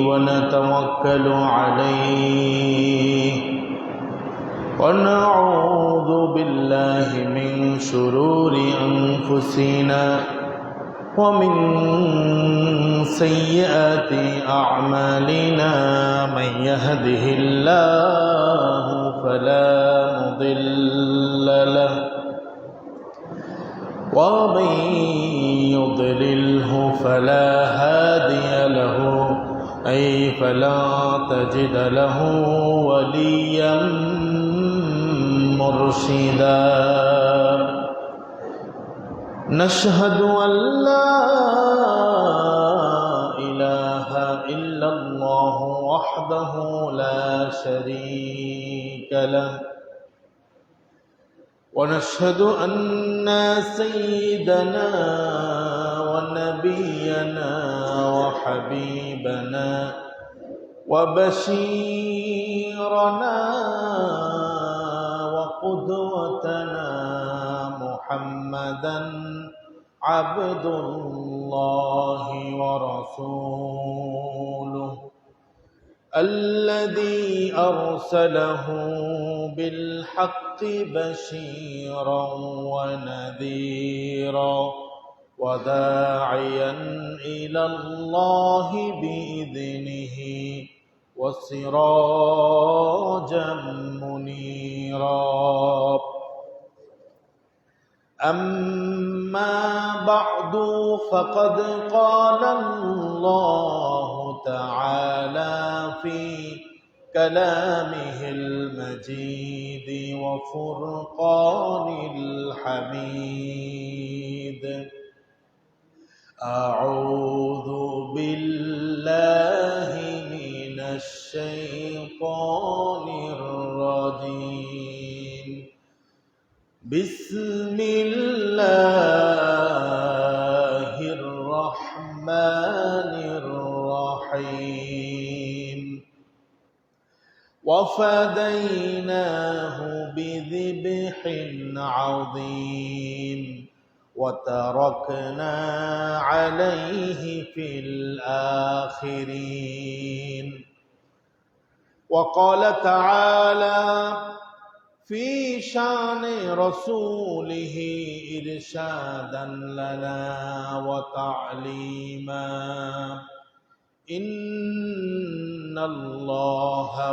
ونتوكل عليه ونعوذ بالله من شرور أنفسنا ومن سيئات أعمالنا من يهده الله فلا مضل له ومن يضلله فلا هادي له أي فلا تجد له وليا مرشدا نشهد أن لا إله إلا الله وحده لا شريك له ونشهد أن سيدنا ونبينا وحبيبنا وبشيرنا وقدوتنا محمدا عبد الله ورسوله الذي أرسله بالحق بشيرا ونذيرا وداعيا إلى الله بإذنه وسراجا منيرا أما بعد فقد قال الله تعالى في كلامه المجيد وفرقان الحميد أعوذ بالله من الشيطان الرجيم بسم الله الرحمن الرحيم وفديناه بذبح عظيم وتركنا عليه في الآخرين وقال تعالى في شان رسوله إرشادا لنا وتعليما إن الله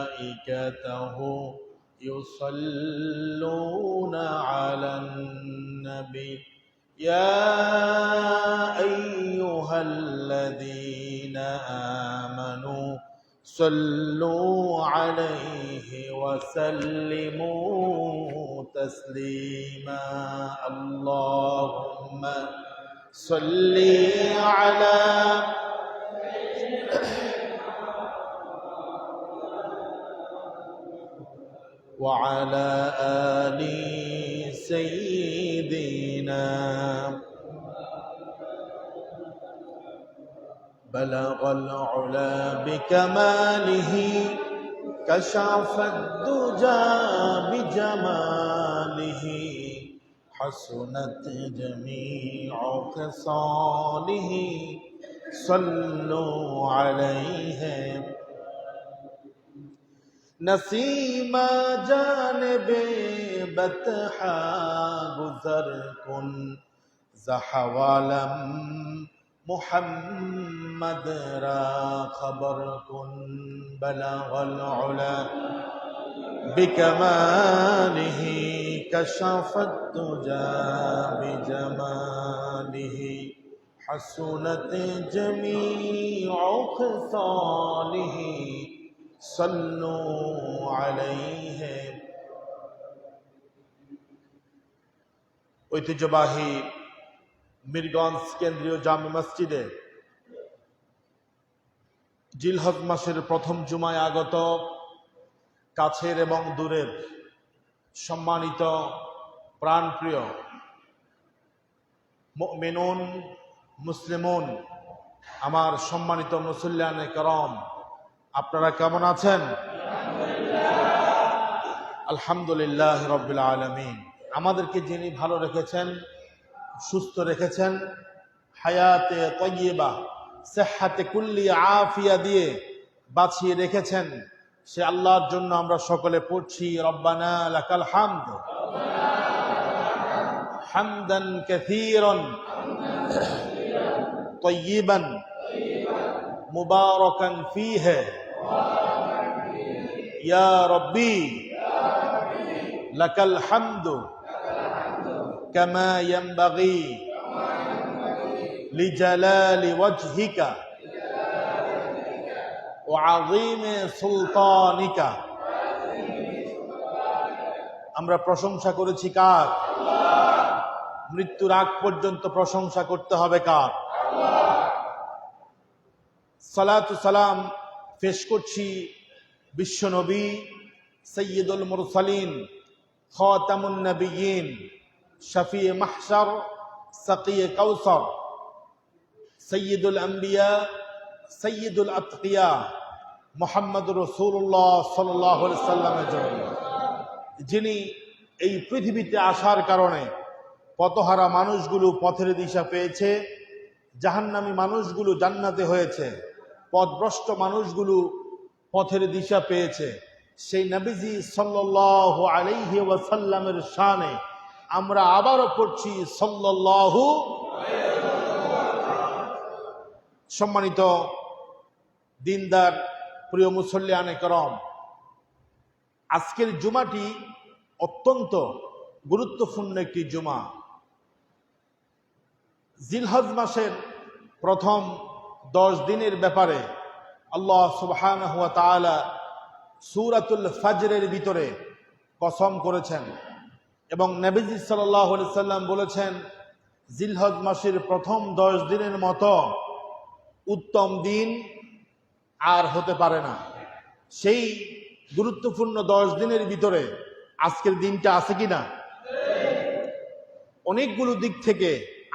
وملائكته يصلون على النبي يا أيها الذين آمنوا صلوا عليه وسلموا تسليما اللهم صل على وعلى آل سيدنا بلغ العلا بكماله كشف الدجى بجماله حسنت جميع خصاله صلوا عليه نسیم جانب بطحا گزر کن زحوالم محمد را خبر کن بلغ العلا بکماله کشف الدجى بجماله حسنت جميع خصاله صلوا عليه ঐতিহ্যবাহী মিরগঞ্জ কেন্দ্রীয় জামে মসজিদে জিলহজ মাসের প্রথম জুমায় আগত কাছের এবং দূরের সম্মানিত প্রাণপ্রিয় মুমিনুন মুসলিমুন আমার সম্মানিত মুসল্লিয়ানে کرام আপনারা কেমন আছেন? আলহামদুলিল্লাহ রাব্বিল আলামিন। আমাদেরকে যিনি ভালো রেখেছেন, সুস্থ রেখেছেন, হায়াতে তাইয়্যিবা সেহাতে কুল্লি আফিয়া দিয়ে বাঁচিয়ে রেখেছেন, সে আল্লাহর জন্য আমরা সকলে পড়ছি রব্বানা লাকাল হামদ হামদান কাসীরান তাইয়িবান মুবারাকান ফীহি ইয়া রাব্বি লাকাল হামদু কামা ইয়ানবাগি লিজালালি ওয়াজহিকা ওয়া আযীমি সুলতানিকা। আমরা প্রশংসা করেছি কার? মৃত্যুর আগ পর্যন্ত প্রশংসা করতে হবে কার? সালাতু সালাম পেশ করছি বিশ্বনবী সাইয়্যিদুল মুরসালিন খাতামুন নবিয়্যিন শফিয়ে মাহশর সাকিয়ে কাউসার সাইয়্যিদুল আম্বিয়া সাইয়্যিদুল আতকিয়া মুহাম্মদুর রাসূলুল্লাহ সাল্লাল্লাহু আলাইহি সাল্লামের জন্য, যিনি এই পৃথিবীতে আসার কারণে পথহারা মানুষগুলো পথের দিশা পেয়েছে, জাহান্নামী মানুষগুলো জান্নাতে হয়েছে, পথভ্রষ্ট মানুষগুলো পথের দিশা পেয়েছে। সেই নবীজি সাল্লাল্লাহু আলাইহি ওয়াসাল্লামের শানে আমরা আবারও পড়ছি সাল্লাল্লাহু। সম্মানিত দিনদার প্রিয় মুসল্লিয়ানে করম, আজকের জুমাটি অত্যন্ত গুরুত্বপূর্ণ একটি জুমা। জিলহজ মাসের প্রথম 10 দিনের ব্যাপারে আল্লাহ সুবহানাহু ওয়া তাআলা সূরাতুল ফজরের ভিতরে কসম করেছেন এবং নবীজি সাল্লাল্লাহু আলাইহি সাল্লাম বলেছেন, জিলহজ মাসের প্রথম 10 দিনের মতো উত্তম দিন আর হতে পারে না। সেই গুরুত্বপূর্ণ 10 দিনের ভিতরে আজকের দিনটা আছে কিনা? অনেকগুলো দিক থেকে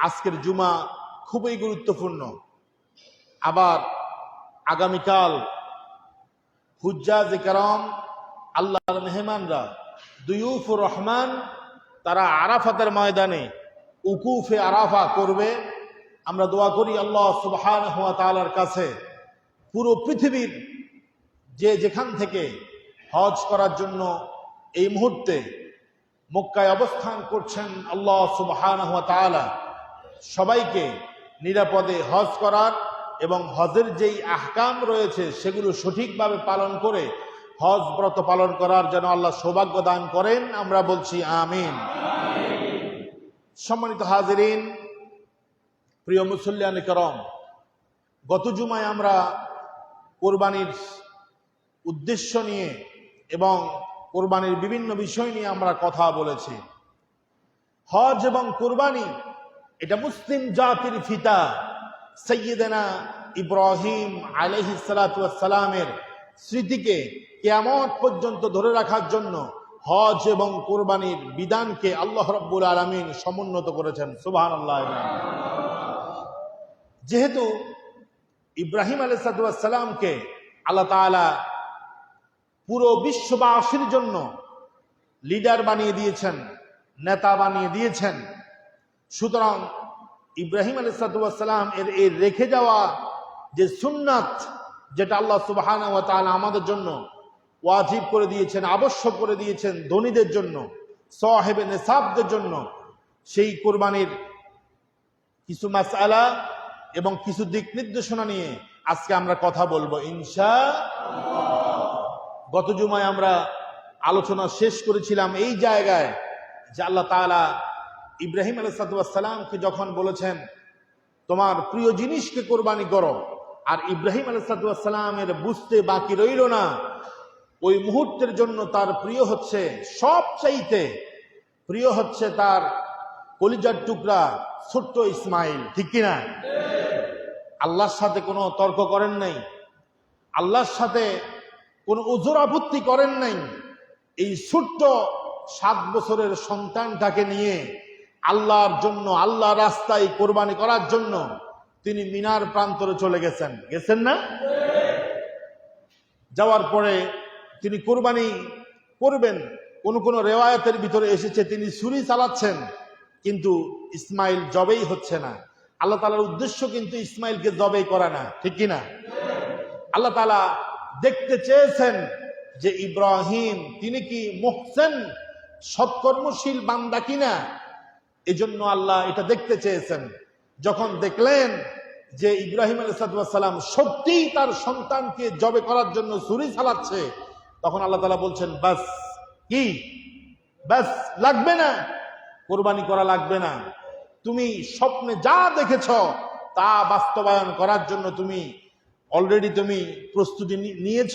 আজকের জুমা খুবই গুরুত্বপূর্ণ। আবার আগামীকাল হুজ্জাজ কেরাম, আল্লাহর মেহমানরা, দুয়ুফুর রহমান, তারা আরাফাতের ময়দানে উকুফে আরাফা করবে। আমরা দোয়া করি আল্লাহ সুবহানাহু ওয়া তাআলার কাছে পুরো পৃথিবীর যেখান থেকে হজ করার জন্য এই মুহূর্তে মক্কায় অবস্থান করছেন আল্লাহ সুবহানাহু ওয়া তাআলা সবাইকে নিরাপদে হজ করার এবং হজের যেই আহকাম রয়েছে সেগুলো সঠিকভাবে পালন করে হজ ব্রত পালন করার জন্য আল্লাহ সৌভাগ্য দান করেন। আমরা বলছি আমিন। সম্মানিত হাজিরিন, প্রিয় মুসল্লিয়ানে করম, গত জুমায় আমরা কোরবানির উদ্দেশ্য নিয়ে এবং কোরবানির বিভিন্ন বিষয় নিয়ে আমরা কথা বলেছি। হজ এবং কোরবানি এটা মুসলিম জাতির ফিতা সাইয়্যিদানা ইব্রাহিম আলাইহিস সালাতু ওয়াস সালামের স্মৃতিকে কিয়ামত পর্যন্ত ধরে রাখার জন্য হজ এবং কোরবানির বিধানকে আল্লাহ রাব্বুল আলামিন সমুন্নত করেছেন। সুবহানাল্লাহ। যেহেতু ইব্রাহিম আলাইহিস সালাতু ওয়াস সালামকে আল্লাহ তাআলা পুরো বিশ্ববাসীর জন্য লিডার বানিয়ে দিয়েছেন, নেতা বানিয়ে দিয়েছেন, সুতরাং ইব্রাহিম আলাইহিস সালাতু ওয়াস সালাম এর এই রেখে যাওয়া যে সুন্নাত, যেটা আল্লাহ সুবহানাহু ওয়া তাআলা আমাদের জন্য ওয়াজিব করে দিয়েছেন, আবশ্যক করে দিয়েছেন ধনীদের জন্য, সাহেবে নিসাবদের জন্য, সেই কোরবানির কিছু মাসআলা এবং কিছু দিক নির্দেশনা নিয়ে আজকে আমরা কথা বলবো ইনশাআল্লাহ। গত জুমায় আমরা আলোচনা শেষ করেছিলাম এই জায়গায় যে আল্লাহ তাআলা ইব্রাহিম আলাইহিস সালামকে যখন বলেছেন তোমার প্রিয় জিনিসকে কোরবানি করো, আর ইব্রাহিম আলাইহিস সালামের বুঝতে বাকি রইল না ওই মুহূর্তের জন্য তার প্রিয় হচ্ছে, সবচাইতে প্রিয় হচ্ছে তার কলিজার টুকরা ছোট্ট ইসমাইল। ঠিক কিনা? আল্লাহর সাথে কোনো তর্ক করেন নাই, আল্লাহর সাথে কোনো উজর আপত্তি করেন নাই। এই ছোট্ট 7 বছরের সন্তানটাকে নিয়ে আল্লাহর জন্য, আল্লাহ রাস্তায় কোরবানি করার জন্য তিনি মিনার প্রান্তরে চলে গেছেন না? যাওয়ার পরে তিনি কোরবানি করবেন। কোন রেওয়ায়াতের ভিতরে এসেছে তিনি ছুরি চালাচ্ছেন, কিন্তু ইসমাইল জবেই হচ্ছে না। আল্লাহ তাআলার উদ্দেশ্য কিন্তু ইসমাইলকে জবাই করা না, ঠিক কিনা? আল্লাহ তাআলা দেখতে চেয়েছেন যে ইব্রাহিম তিনি কি মুহসিন, সৎকর্মশীল বান্দা কিনা। এজন্য আল্লাহ এটা দেখতে চেয়েছেন। যখন দেখলেন যে ইব্রাহিম আলাইহিস সালাম সত্যিই তার সন্তানকে জবে করার জন্য ছুরি চালাচ্ছে, তখন আল্লাহ তাআলা বলছেন বাস, কি বাস, লাগবে না, কোরবানি করা লাগবে না। তুমি স্বপ্নে যা দেখেছ তা বাস্তবায়ন করার জন্য তুমি অলরেডি তুমি প্রস্তুতি নিয়েছ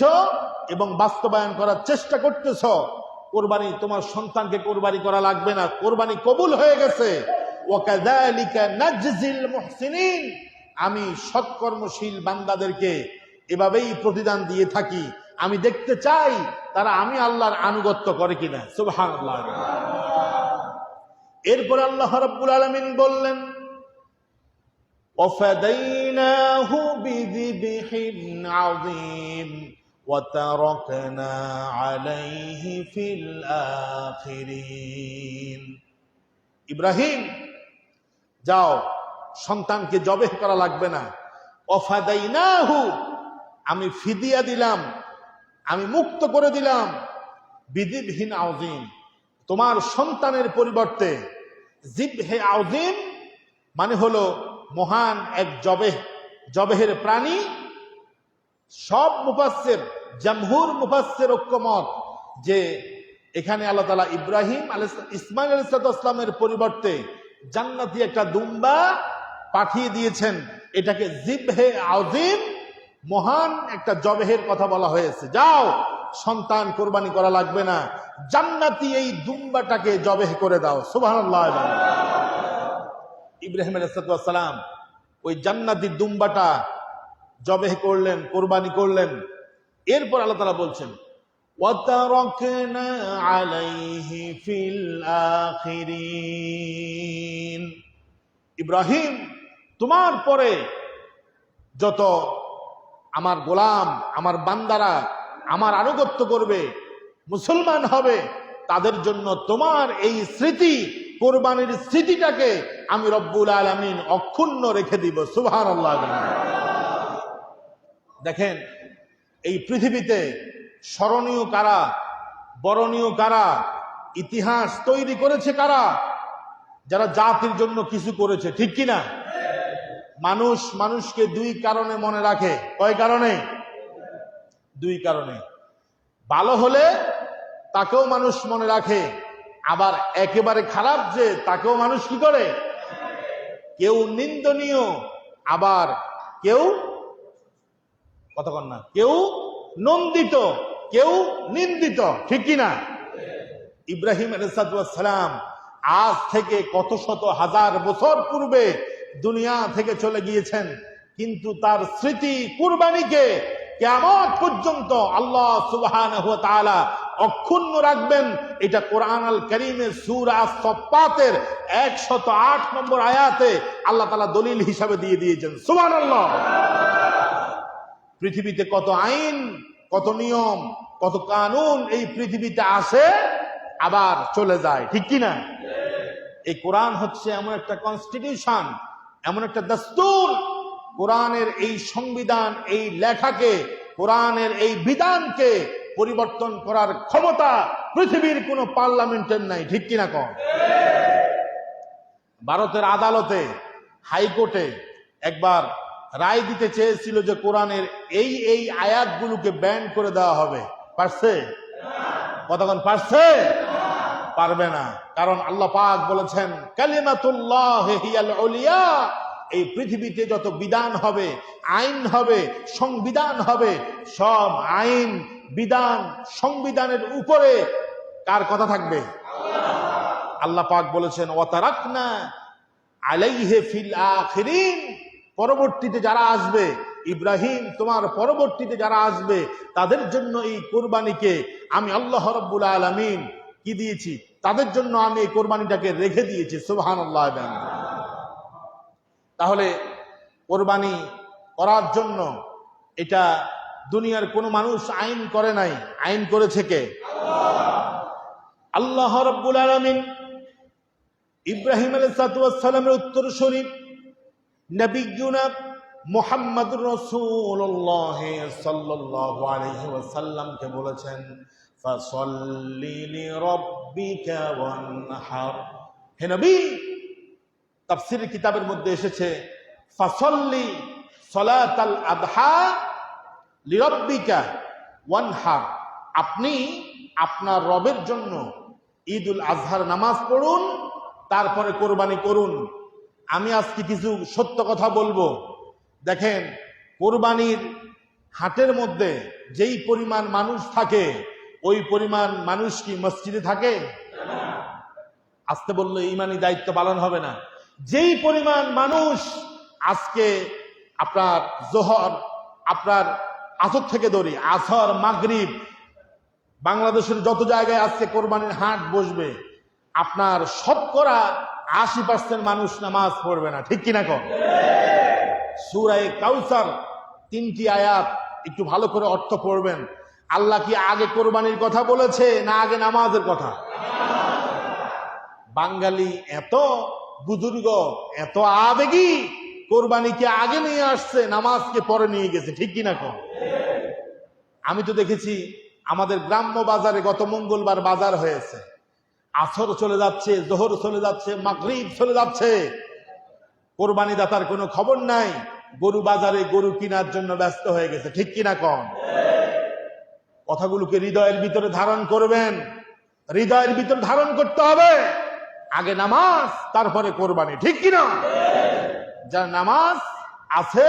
এবং বাস্তবায়ন করার চেষ্টা করতেছ। কোরবানি, তোমার সন্তানকে কোরবানি করা লাগবে না, কোরবানি কবুল হয়ে গেছে। ওয়াকাযালিকা নাজজিল মুহসিনিন, আমি সৎকর্মশীল বান্দাদেরকে এভাবেই প্রতিদান দিয়ে থাকি। আমি দেখতে চাই তারা আমি আল্লাহর আনুগত্য করে কিনা। সুবহানাল্লাহ। এরপর আল্লাহ রাব্বুল আলামিন বললেন ওয়াফাদাইনাহু বিযিবহিন আযীম ওয়াতারাকনা আলাইহি ফিল আখিরিন। ইব্রাহিম যাও, সন্তানকে জবেহ করা লাগবে না। ওয়াফাদাইনাহু, আমি ফিদিয়া দিলাম, আমি মুক্ত করে দিলাম। বিযিবহিন আযীম, তোমার সন্তানের পরিবর্তে। জিবহে আযীম মানে হলো মহান এক জবেহ, জবেহের প্রাণী। সব মুফাসসির, জমহুর মুফাসসির ঐক্যমত যে এখানে আল্লাহ তাআলা ইব্রাহিম ইসমাইল আলাইহিস সালামের পরিবর্তে জান্নাতি একটা দুম্বা পাঠিয়ে দিয়েছেন। এটাকে জিবহে আযীম, মহান একটা জবেহের কথা বলা হয়েছে। যাও, সন্তান কোরবানি করা লাগবে না, জান্নাতি এই দুম্বাটাকে জবেহ করে দাও। সুবহানাল্লাহ। ইব্রাহিম আলাইহিস সালাম ওই জান্নাতি দুম্বাটা জবেহ করলেন, কোরবানি করলেন। এরপর আল্লাহ তাআলা বলছেন ওয়াতারাকনা আলাইহি ফিল আখিরিন। ইব্রাহিম, তোমার পরে যত আমার গোলাম, আমার বান্দারা আমার আনুগত্য করবে, মুসলমান হবে, তাদের জন্য তোমার এই স্মৃতি, কোরবানির স্মৃতিটাকে আমি রব্বুল আলামিন অক্ষুণ্ণ রেখে দিব। সুবহানাল্লাহ। দেখেন, এই পৃথিবীতে স্মরণীয় কারা, বরণীয় কারা, ইতিহাস তৈরি করেছে কারা? যারা জাতির জন্য কিছু করেছে, ঠিক কিনা? মানুষ মানুষকে দুই কারণে মনে রাখে। কয় কারণে? দুই কারণে। ভালো হলে তাকেও মানুষ মনে রাখে, আবার একেবারে খারাপ যে তাকেও মানুষ কি করে? কেউ নিন্দনীয়, আবার কেউ কতক্ষণ না, কেউ নন্দিত, কেউ নিন্দিত, ঠিক কিনা? ইব্রাহিম আলাইহিস সালাম আজ থেকে কত শত হাজার বছর পূর্বে দুনিয়া থেকে চলে গিয়েছেন, কিন্তু তার স্মৃতি কুরবানিকে কিয়ামত পর্যন্ত আল্লাহ সুবহানাহু ওয়া তাআলা অক্ষুণ্ণ রাখবেন। এটা কোরআন আল কারীমের সূরা আস-সাফফাতের 108 নম্বর আয়াতে আল্লাহ তাআলা দলিল হিসাবে দিয়ে দিয়েছেন। সুবহানাল্লাহ। পৃথিবীতে কত আইন, কত নিয়ম, কত কানুন এই পৃথিবীতে আসে আবার চলে যায়, ঠিক কিনা? এই কোরআন হচ্ছে এমন একটা কনস্টিটিউশন, এমন একটা দস্তুর। কোরআনের এই সংবিধান, এই লেখাকে, কোরআনের এই বিধানকে পরিবর্তন করার ক্ষমতা পৃথিবীর কোন পার্লামেন্টের নাই, ঠিক কিনা কম? ভারতের আদালতে, হাইকোর্টে একবার রায় দিতে চেয়েছিল যে কোরআনের এই এই আয়াতগুলোকে ব্যান করে দেওয়া হবে। পারছে? কতক্ষণ পারছে? পারবে না। কারণ আল্লাহ পাক বলেছেন কালিমাতুল্লাহি হিয়াল উলিয়া। এই পৃথিবীতে যত বিধান হবে, আইন হবে, সংবিধান হবে, সব আইন, বিধান, সংবিধানের উপরে কার কথা থাকবে? আল্লাহ পাক বলেছেন ওয়াতারাকনা আলাইহি ফিল আখিরিন। পরবর্তীতে যারা আসবে, ইব্রাহিম তোমার পরবর্তীতে যারা আসবে, তাদের জন্য এই কোরবানিকে আমি আল্লাহ রাব্বুল আলামিন কি দিয়েছি? তাদের জন্য আমি এই কোরবানিটাকে রেখে দিয়েছি। সুবহানাল্লাহ। তাহলে কোরবানি করার জন্য এটা দুনিয়ার কোনো মানুষ আইন করে নাই, আইন করেছে কে? আল্লাহ রাব্বুল আলামিন। ইব্রাহিম আলাইহিস সালামের উত্তরসূরি নবিয়ুনা মুহাম্মদুর রাসূলুল্লাহ সাল্লাল্লাহু আলাইহি ওয়াসাল্লামকে বলেছেন, ফাসাল্লি লিরাব্বিকা ওয়ানহার। হে নবী, তাফসীরের কিতাবের মধ্যে এসেছে ফাসাল্লি সালাতাল আদহা লিরাব্বিকা ওয়ানহার, আপনি আপনার রবের জন্য ঈদুল আজহার নামাজ পড়ুন, তারপরে কোরবানি করুন। আমি আজকে কিছু সত্য কথা বলবো। দেখেন, কোরবানির হাটের মধ্যে যেই পরিমাণ মানুষ থাকে, ওই পরিমাণ মানুষ কি মসজিদে থাকে? আসতে বললে ইমানি দায়িত্ব পালন হবে না। যেই পরিমাণ মানুষ আজকে আপনার জোহর, আপনার আসর থেকে ধরি আসর, মাগরিব, বাংলাদেশের যত জায়গায় আজকে কোরবানির হাট বসবে, আপনার শতকরা 80% মানুষ নামাজ পড়বে না, ঠিক কিনা কন? সূরা কাউসার 3টি আয়াত একটু ভালো করে অর্থ পড়বেন। আল্লাহ কি আগে কোরবানির কথা বলেছে না আগে নামাজের কথা? বাঙালি এত বুজুর্গ, এত আবেগী, কোরবানিকে আগে নিয়ে আসছে, নামাজকে পরে নিয়ে গেছে, ঠিক কিনা কন? আমি তো দেখেছি আমাদের গ্রাম্য বাজারে গত মঙ্গলবার বাজার হয়েছে, আসর চলে যাচ্ছে, জোহর চলে যাচ্ছে, মাগরিব চলে যাচ্ছে, কোরবানি দাতার কোনো খবর নাই, গরু বাজারে গরু কেনার জন্য ব্যস্ত হয়ে গেছে, ঠিক কিনা কন? কথাগুলোকে হৃদয়ের ভিতরে ধারণ করবেন, হৃদয়ের ভিতরে ধারণ করতে হবে। আগে নামাজ, তারপরে কোরবানি, ঠিক কিনা? যার নামাজ আছে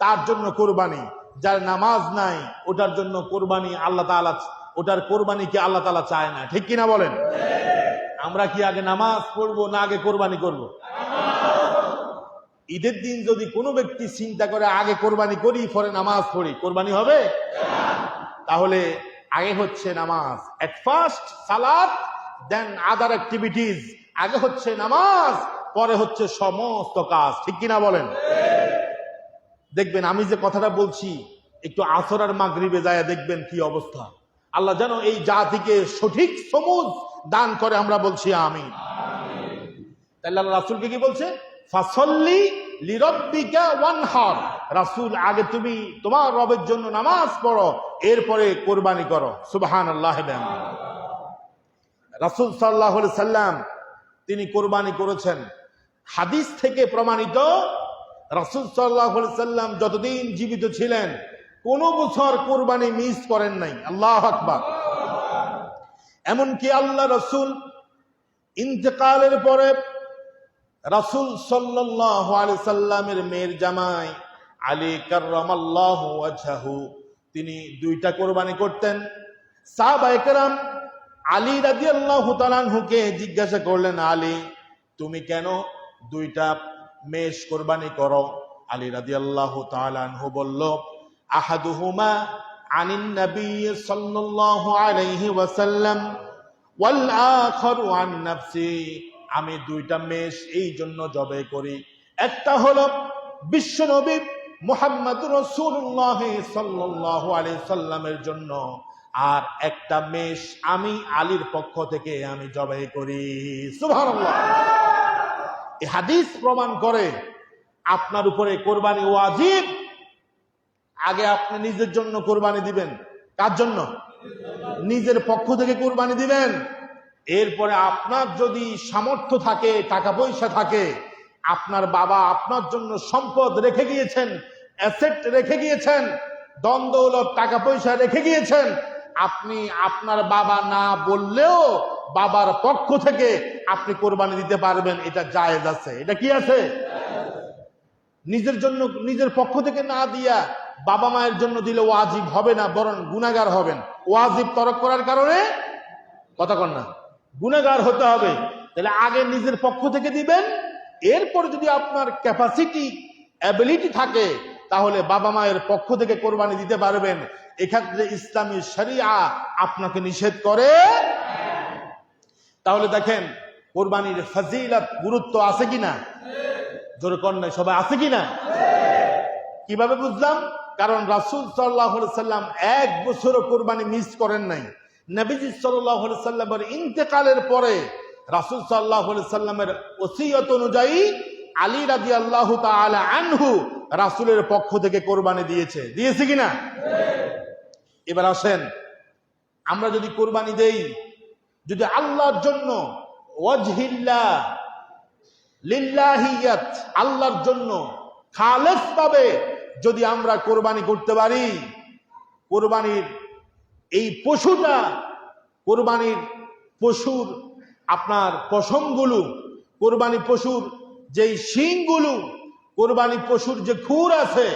তার জন্য কোরবানি, যার নামাজ নাই ওটার জন্য কোরবানি আল্লাহ তাআলা, ওটার কোরবানিকে আল্লাহ তাআলা চায় না, ঠিক কিনা বলেন? আমরা কি আগে নামাজ পড়বো না আগে কোরবানি করব? ঈদের দিন যদি কোনো ব্যক্তি চিন্তা করে আগে কোরবানি করি পরে নামাজ পড়ি, কোরবানি হবে? তাহলে আগে হচ্ছে নামাজ, এট ফার্স্ট সালাত, দেন আদার অ্যাক্টিভিটিজ। আগে হচ্ছে নামাজ, পরে হচ্ছে সমস্ত কাজ, ঠিক কিনা বলেন? দেখবেন আমি যে কথাটা বলছি, একটু আসর আর মাগরিবে যায় দেখবেন কি অবস্থা। আল্লাহ যেন এই জাতিকে সঠিক সমুজ দান করে, আমরা বলছি আমিন। তাহলে আল্লাহ রাসূলকে কি বলছে? ফাসাল্লি লিরাব্বিকা ওয়ানহার, রাসূল আগে তুমি তোমার রবের জন্য নামাজ পড়ো, এরপরে কোরবানি করো। সুবহানাল্লাহ। রাসূল সাল্লাল্লাহু আলাইহি সাল্লাম তিনি কোরবানি করেছেন। হাদিস থেকে প্রমাণিত, রাসূল সাল্লাল্লাহু আলাইহি সাল্লাম যতদিন জীবিত ছিলেন কোন বছর কোরবানি মিস করেন নাই। আল্লাহু আকবার। এমনকি আল্লাহ রাসূল ইন্তেকালের পরে রাসূল সাল্লাল্লাহু আলাইহি সাল্লামের মেয়ের জামাই আলী কাররামাল্লাহু ওয়াজহাহু, তিনি 2টা কোরবানি করতেন। সাহাবায়ে কেরাম আলী রাদিয়াল্লাহু তাআলা আনহুকে জিজ্ঞাসা করলেন, আলী তুমি কেন 2টা মেষ কোরবানি করো? আলী রাদিয়াল্লাহু তাআলা আনহু বলল, আহাদুহুমা আনিন নবী সাল্লাল্লাহু আলাইহি ওয়াসাল্লাম ওয়াল আখারু আন নাফসি, আমি 2টা মেষ এই জন্য জবাই করি, একটা হলো বিশ্বনবী মুহাম্মদুর রাসূলুল্লাহ সাল্লাল্লাহু আলাইহি সাল্লামের জন্য, আর একটা মেষ আমি আলীর পক্ষ থেকে আমি জবাই করি। সুবহানাল্লাহ। এই হাদিস প্রমাণ করে আপনার উপরে কোরবানি ওয়াজিব। আগে আপনি নিজের জন্য কোরবানি দিবেন। কার জন্য? নিজের পক্ষ থেকে কোরবানি দিবেন। এরপরে আপনার যদি সামর্থ্য থাকে, টাকা পয়সা থাকে, আপনার বাবা আপনার জন্য সম্পদ রেখে গিয়েছেন, অ্যাসেট রেখে গিয়েছেন, ধন দৌলত টাকা পয়সা রেখে গিয়েছেন, আপনি আপনার বাবা না বললেও বাবার পক্ষ থেকে আপনি কোরবানি দিতে পারবেন, এটা জায়েজ আছে। এটা কি আছে? নিজের জন্য নিজের পক্ষ থেকে না দিয়া বাবা মায়ের জন্য দিলে ওয়াজিব হবে না, বরং গুনাহগার হবেন। ওয়াজিব তরক করার কারণে কথা কন না, গুনাহগার হতে হবে। তাহলে আগে নিজের পক্ষ থেকে দিবেন, এরপর যদি আপনার ক্যাপাসিটি, অ্যাবিলিটি থাকে, তাহলে বাবা মায়ের পক্ষ থেকে কোরবানি দিতে পারবেন। এক্ষেত্রে ইসলামী শরিয়া আপনাকে নিষেধ করে। তাহলে দেখেন কোরবানির ফজিলত, গুরুত্ব আছে কিনা? জোরে কন নাই, সবাই আছে কিনা? কিভাবে বুঝলাম? কারণ রাসূল সাল্লাল্লাহু আলাইহি সাল্লাম 1 বছরও কোরবানি মিস করেন নাই। নবীজি সাল্লাল্লাহু আলাইহি সাল্লামের ইন্তেকালের পরে রাসূল সাল্লাল্লাহু আলাইহি সাল্লামের ওসিয়ত অনুযায়ী আলী রাদিয়াল্লাহু তাআলা আনহু রাসূলের পক্ষ থেকে কোরবানি দিয়েছে কিনা? এবার আসেন, আমরা যদি কোরবানি দেই, যদি আল্লাহর জন্য, ওয়াজহিল্লাহ লিল্লাহিয়াত, আল্লাহর জন্য খালেস ভাবে যদি আমরা কোরবানি করতে পারি, কোরবানির এই পশুটা, কোরবানির পশুর আপনার পশমগুলো, কোরবানি পশুর যেই শিংগুলো, কোরবানি পশুর যে খুর আছে,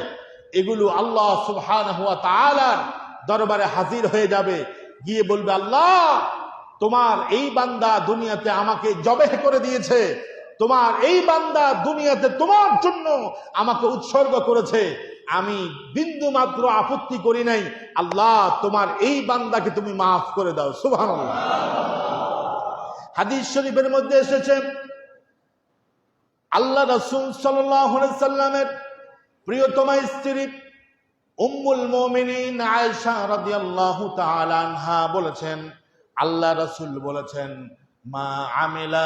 এগুলো আল্লাহ সুবহানাহু ওয়া তাআলার দরবারে হাজির হয়ে যাবে, গিয়ে বলবে, আল্লাহ তোমার এই বান্দা দুনিয়াতে আমাকে জবেহ করে দিয়েছে, তোমার এই বান্দা দুনিয়াতে তোমার জন্য আমাকে উৎসর্গ করেছে, আমি বিন্দু মাত্র আপত্তি করি নাই, আল্লাহ তোমার এই বান্দাকে তুমি মাফ করে দাও। সুবহানাল্লাহ। হাদিস শরীফের মধ্যে এসেছে, আল্লাহ রাসূল সাল্লাল্লাহু আলাইহি সাল্লামের প্রিয়তমা স্ত্রী উম্মুল মুমিনিন আয়েশা রাদিয়াল্লাহু তাআলা আনহা বলেছেন, আল্লাহ রাসূল বলেছেন, মা আমিলা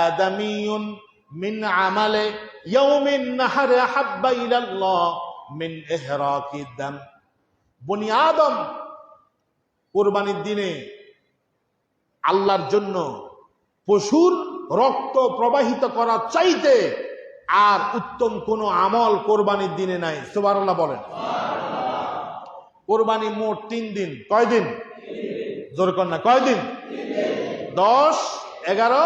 আদামিয়ুন মিন আমালে ইয়াউমিন নাহরি আহাব্বা ইলাল্লাহ মিন ইহরাকিদ দাম। বনি আদম কুরবানির দিনে আল্লাহর জন্য পশুর রক্ত প্রবাহিত করার চাইতে আর উত্তম কোন আমল কোরবানির দিনে নাই। সুবহানাল্লাহ বলেন। কোরবানি মোট 3 দিন। কয় দিন? জোর কর না, কয় দিন? 10, 11।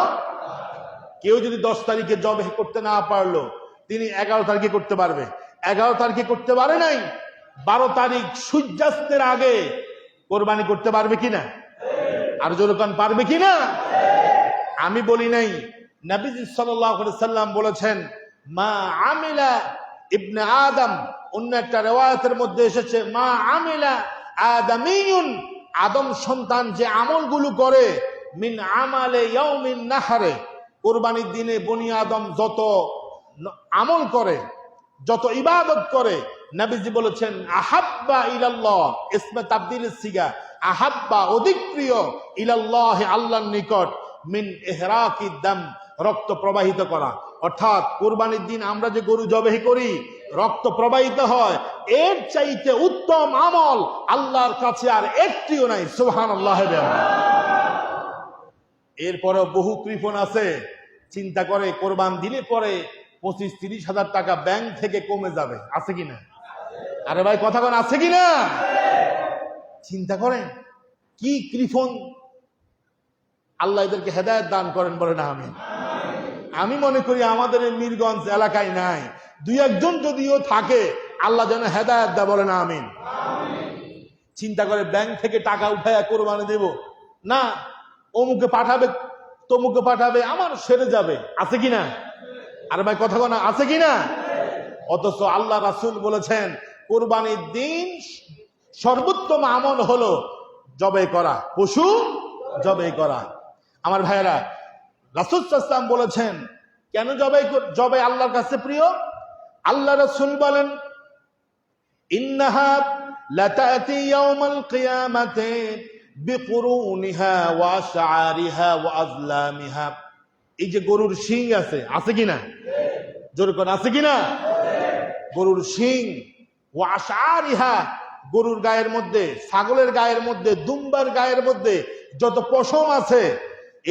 কেউ যদি 10 তারিখে জবেহ করতে না পারলো, তিনি 11 তারিখে করতে পারবে। 11 তারিখে করতে পারে নাই, 12 তারিখ সূর্যাস্তের আগে কোরবানি করতে পারবে কিনা? আর জোর কর, পারবে কিনা? আমি বলি নাই, নবীজি সাল্লাল্লাহু আলাইহি সাল্লাম বলেছেন, মা আমিলা ইবনে আদম। অন্য একটা রিওয়ায়াতের মধ্যে এসেছে, মা আমিলা আদামিয়ুন, আদম সন্তান যে আমলগুলো করে, মিন আমালে ইয়াউমিন নাহরে, কুরবানির দিনে বনি আদম যত আমল করে, যত ইবাদত করে, নবীজি বলেছেন, আহাব্বা ইলাল্লাহ, ইসমে তাবদীলের সিগা, আহাব্বা অধিক প্রিয়, ইলাল্লাহ আল্লাহর নিকট, মিন ইহরাকিদ দাম, রক্ত প্রবাহিত করা। অর্থাৎ কুরবানির দিন আমরা যে গরু জবাই করি, রক্ত প্রবাহিত হয়, এর চাইতে উত্তম আমল আল্লাহর কাছে আর একটিও নাই। সুবহানাল্লাহ। এরপরেও বহু কৃপণ আছে, চিন্তা করে কোরবান দিলে পরে 25-30 হাজার টাকা ব্যাংক থেকে কমে যাবে। আছে কিনা? আরে ভাই কথা বলেন, আছে কিনা? চিন্তা করেন কি কৃপণ। আল্লাহ এদেরকে হেদায়েত দান করেন, বলেন আমিন। আমি মনে করি আমাদের এই মিরগঞ্জ এলাকায় নাই, 2-1 জন যদিও থাকে, আল্লাহ যেন হেদায়েত দেয়, বলেন আমিন। চিন্তা করে ব্যাংক থেকে টাকা উঠায় কোরবানি দেব না, অমুকে পাঠাবে, তমুকে পাঠাবে, আমার সেরে যাবে। আছে কিনা? আর ভাই কথা বলা, আছে কিনা? অথচ আল্লাহ রাসূল বলেছেন, কোরবানির দিন সর্বোত্তম আমল হলো জবাই করা, পশু জবাই করা। আমার ভাইয়েরা, রাসূল সাল্লাল্লাহু আলাইহি ওয়াসাল্লাম বলেছেন, কেন জবাই আল্লাহর কাছে প্রিয়? আল্লাহ রাসূল বলেন, ইন্নাহা লাতাতি ইয়াউমাল কিয়ামাতি বিকুরুনিহা ওয়া আশআরিহা ওয়া আজলামিহা। এই যে গরুর শিং আছে কিনা? জোরে কোন, আছে কিনা? গরুর শিং, ওয়া আশআরিহা, গরুর গায়ের মধ্যে, ছাগলের গায়ের মধ্যে, দুম্বার গায়ের মধ্যে যত পশম আছে,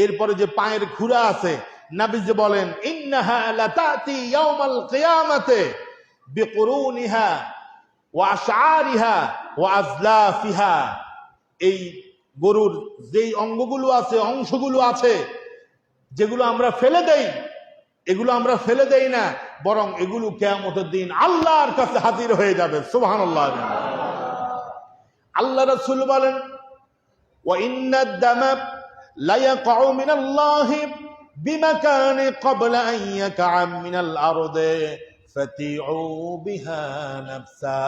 এরপরে যে পায়ের খুরা আছে, নবীজি বলেন, ইন্নাহা লাতাতি ইয়াউমাল কিয়ামাতি বিকুরুনিহা ওয়া আশআরিহা ওয়া আজলাফিহা। এই গরুর যেই অঙ্গগুলো আছে, অংশগুলো আছে, যেগুলো আমরা ফেলে দেই, এগুলো আমরা ফেলে দেই না, বরং এগুলো কিয়ামতের দিন আল্লাহর কাছে হাজির হয়ে যাবে। সুবহানাল্লাহ। আল্লাহ রাসূল বলেন, ওয়া ইন্নাদ দামা লা ইয়াকউ মিনাল্লাহি বিমাকানি ক্বাবলা আন ইয়াকআ মিনাল আরদি ফাতিউ বিহা নাফসা।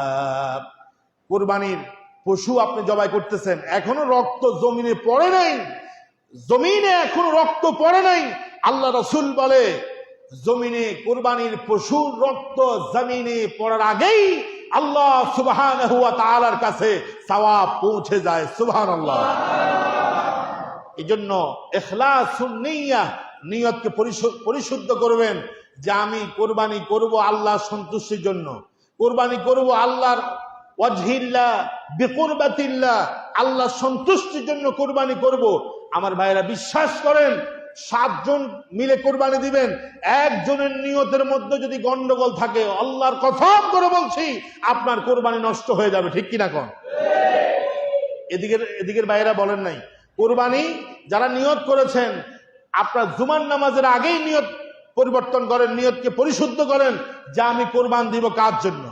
কুরবানির পশু আপনি জবাই করতেছেন, এখনো রক্ত জমিনে পড়ে নাই, জমিনে এখনো রক্ত পড়ে নাই। আল্লাহ রাসূল বলে, জমিনে কুরবানির পশুর রক্ত জমিনে পড়ার আগেই আল্লাহ সুবহানাহু ওয়া তাআলার কাছে সওয়াব পৌঁছে যায়। সুবহানাল্লাহ। এজন্য ইখলাসুন নিয়্যাহ, নিয়তকে পরিশুদ্ধ করবেন, যে আমি কোরবানি করব আল্লাহর সন্তুষ্টির জন্য, কোরবানি করব আল্লাহর ওয়াজহিল্লাহ বিকুরবাতিল্লাহ, আল্লাহর সন্তুষ্টির জন্য কোরবানি করব, আমার ভাইরা বিশ্বাস করেন 7 জন মিলে কোরবানি দিবেন, একজনের নিয়তের মধ্যে যদি গন্ডগোল থাকে, আল্লাহর কসম করে বলছি আপনার কোরবানি নষ্ট হয়ে যাবে। ঠিক কিনা কোন? এদিকের ভাইরা বলেন নাই, কোরবানি যারা নিয়ত করেছেন আপনার জুমার নামাজের আগেই নিয়ত পরিবর্তন করেন, নিয়তকে পরিশুদ্ধ করেন যে আমি কোরবান দিব কার জন্য।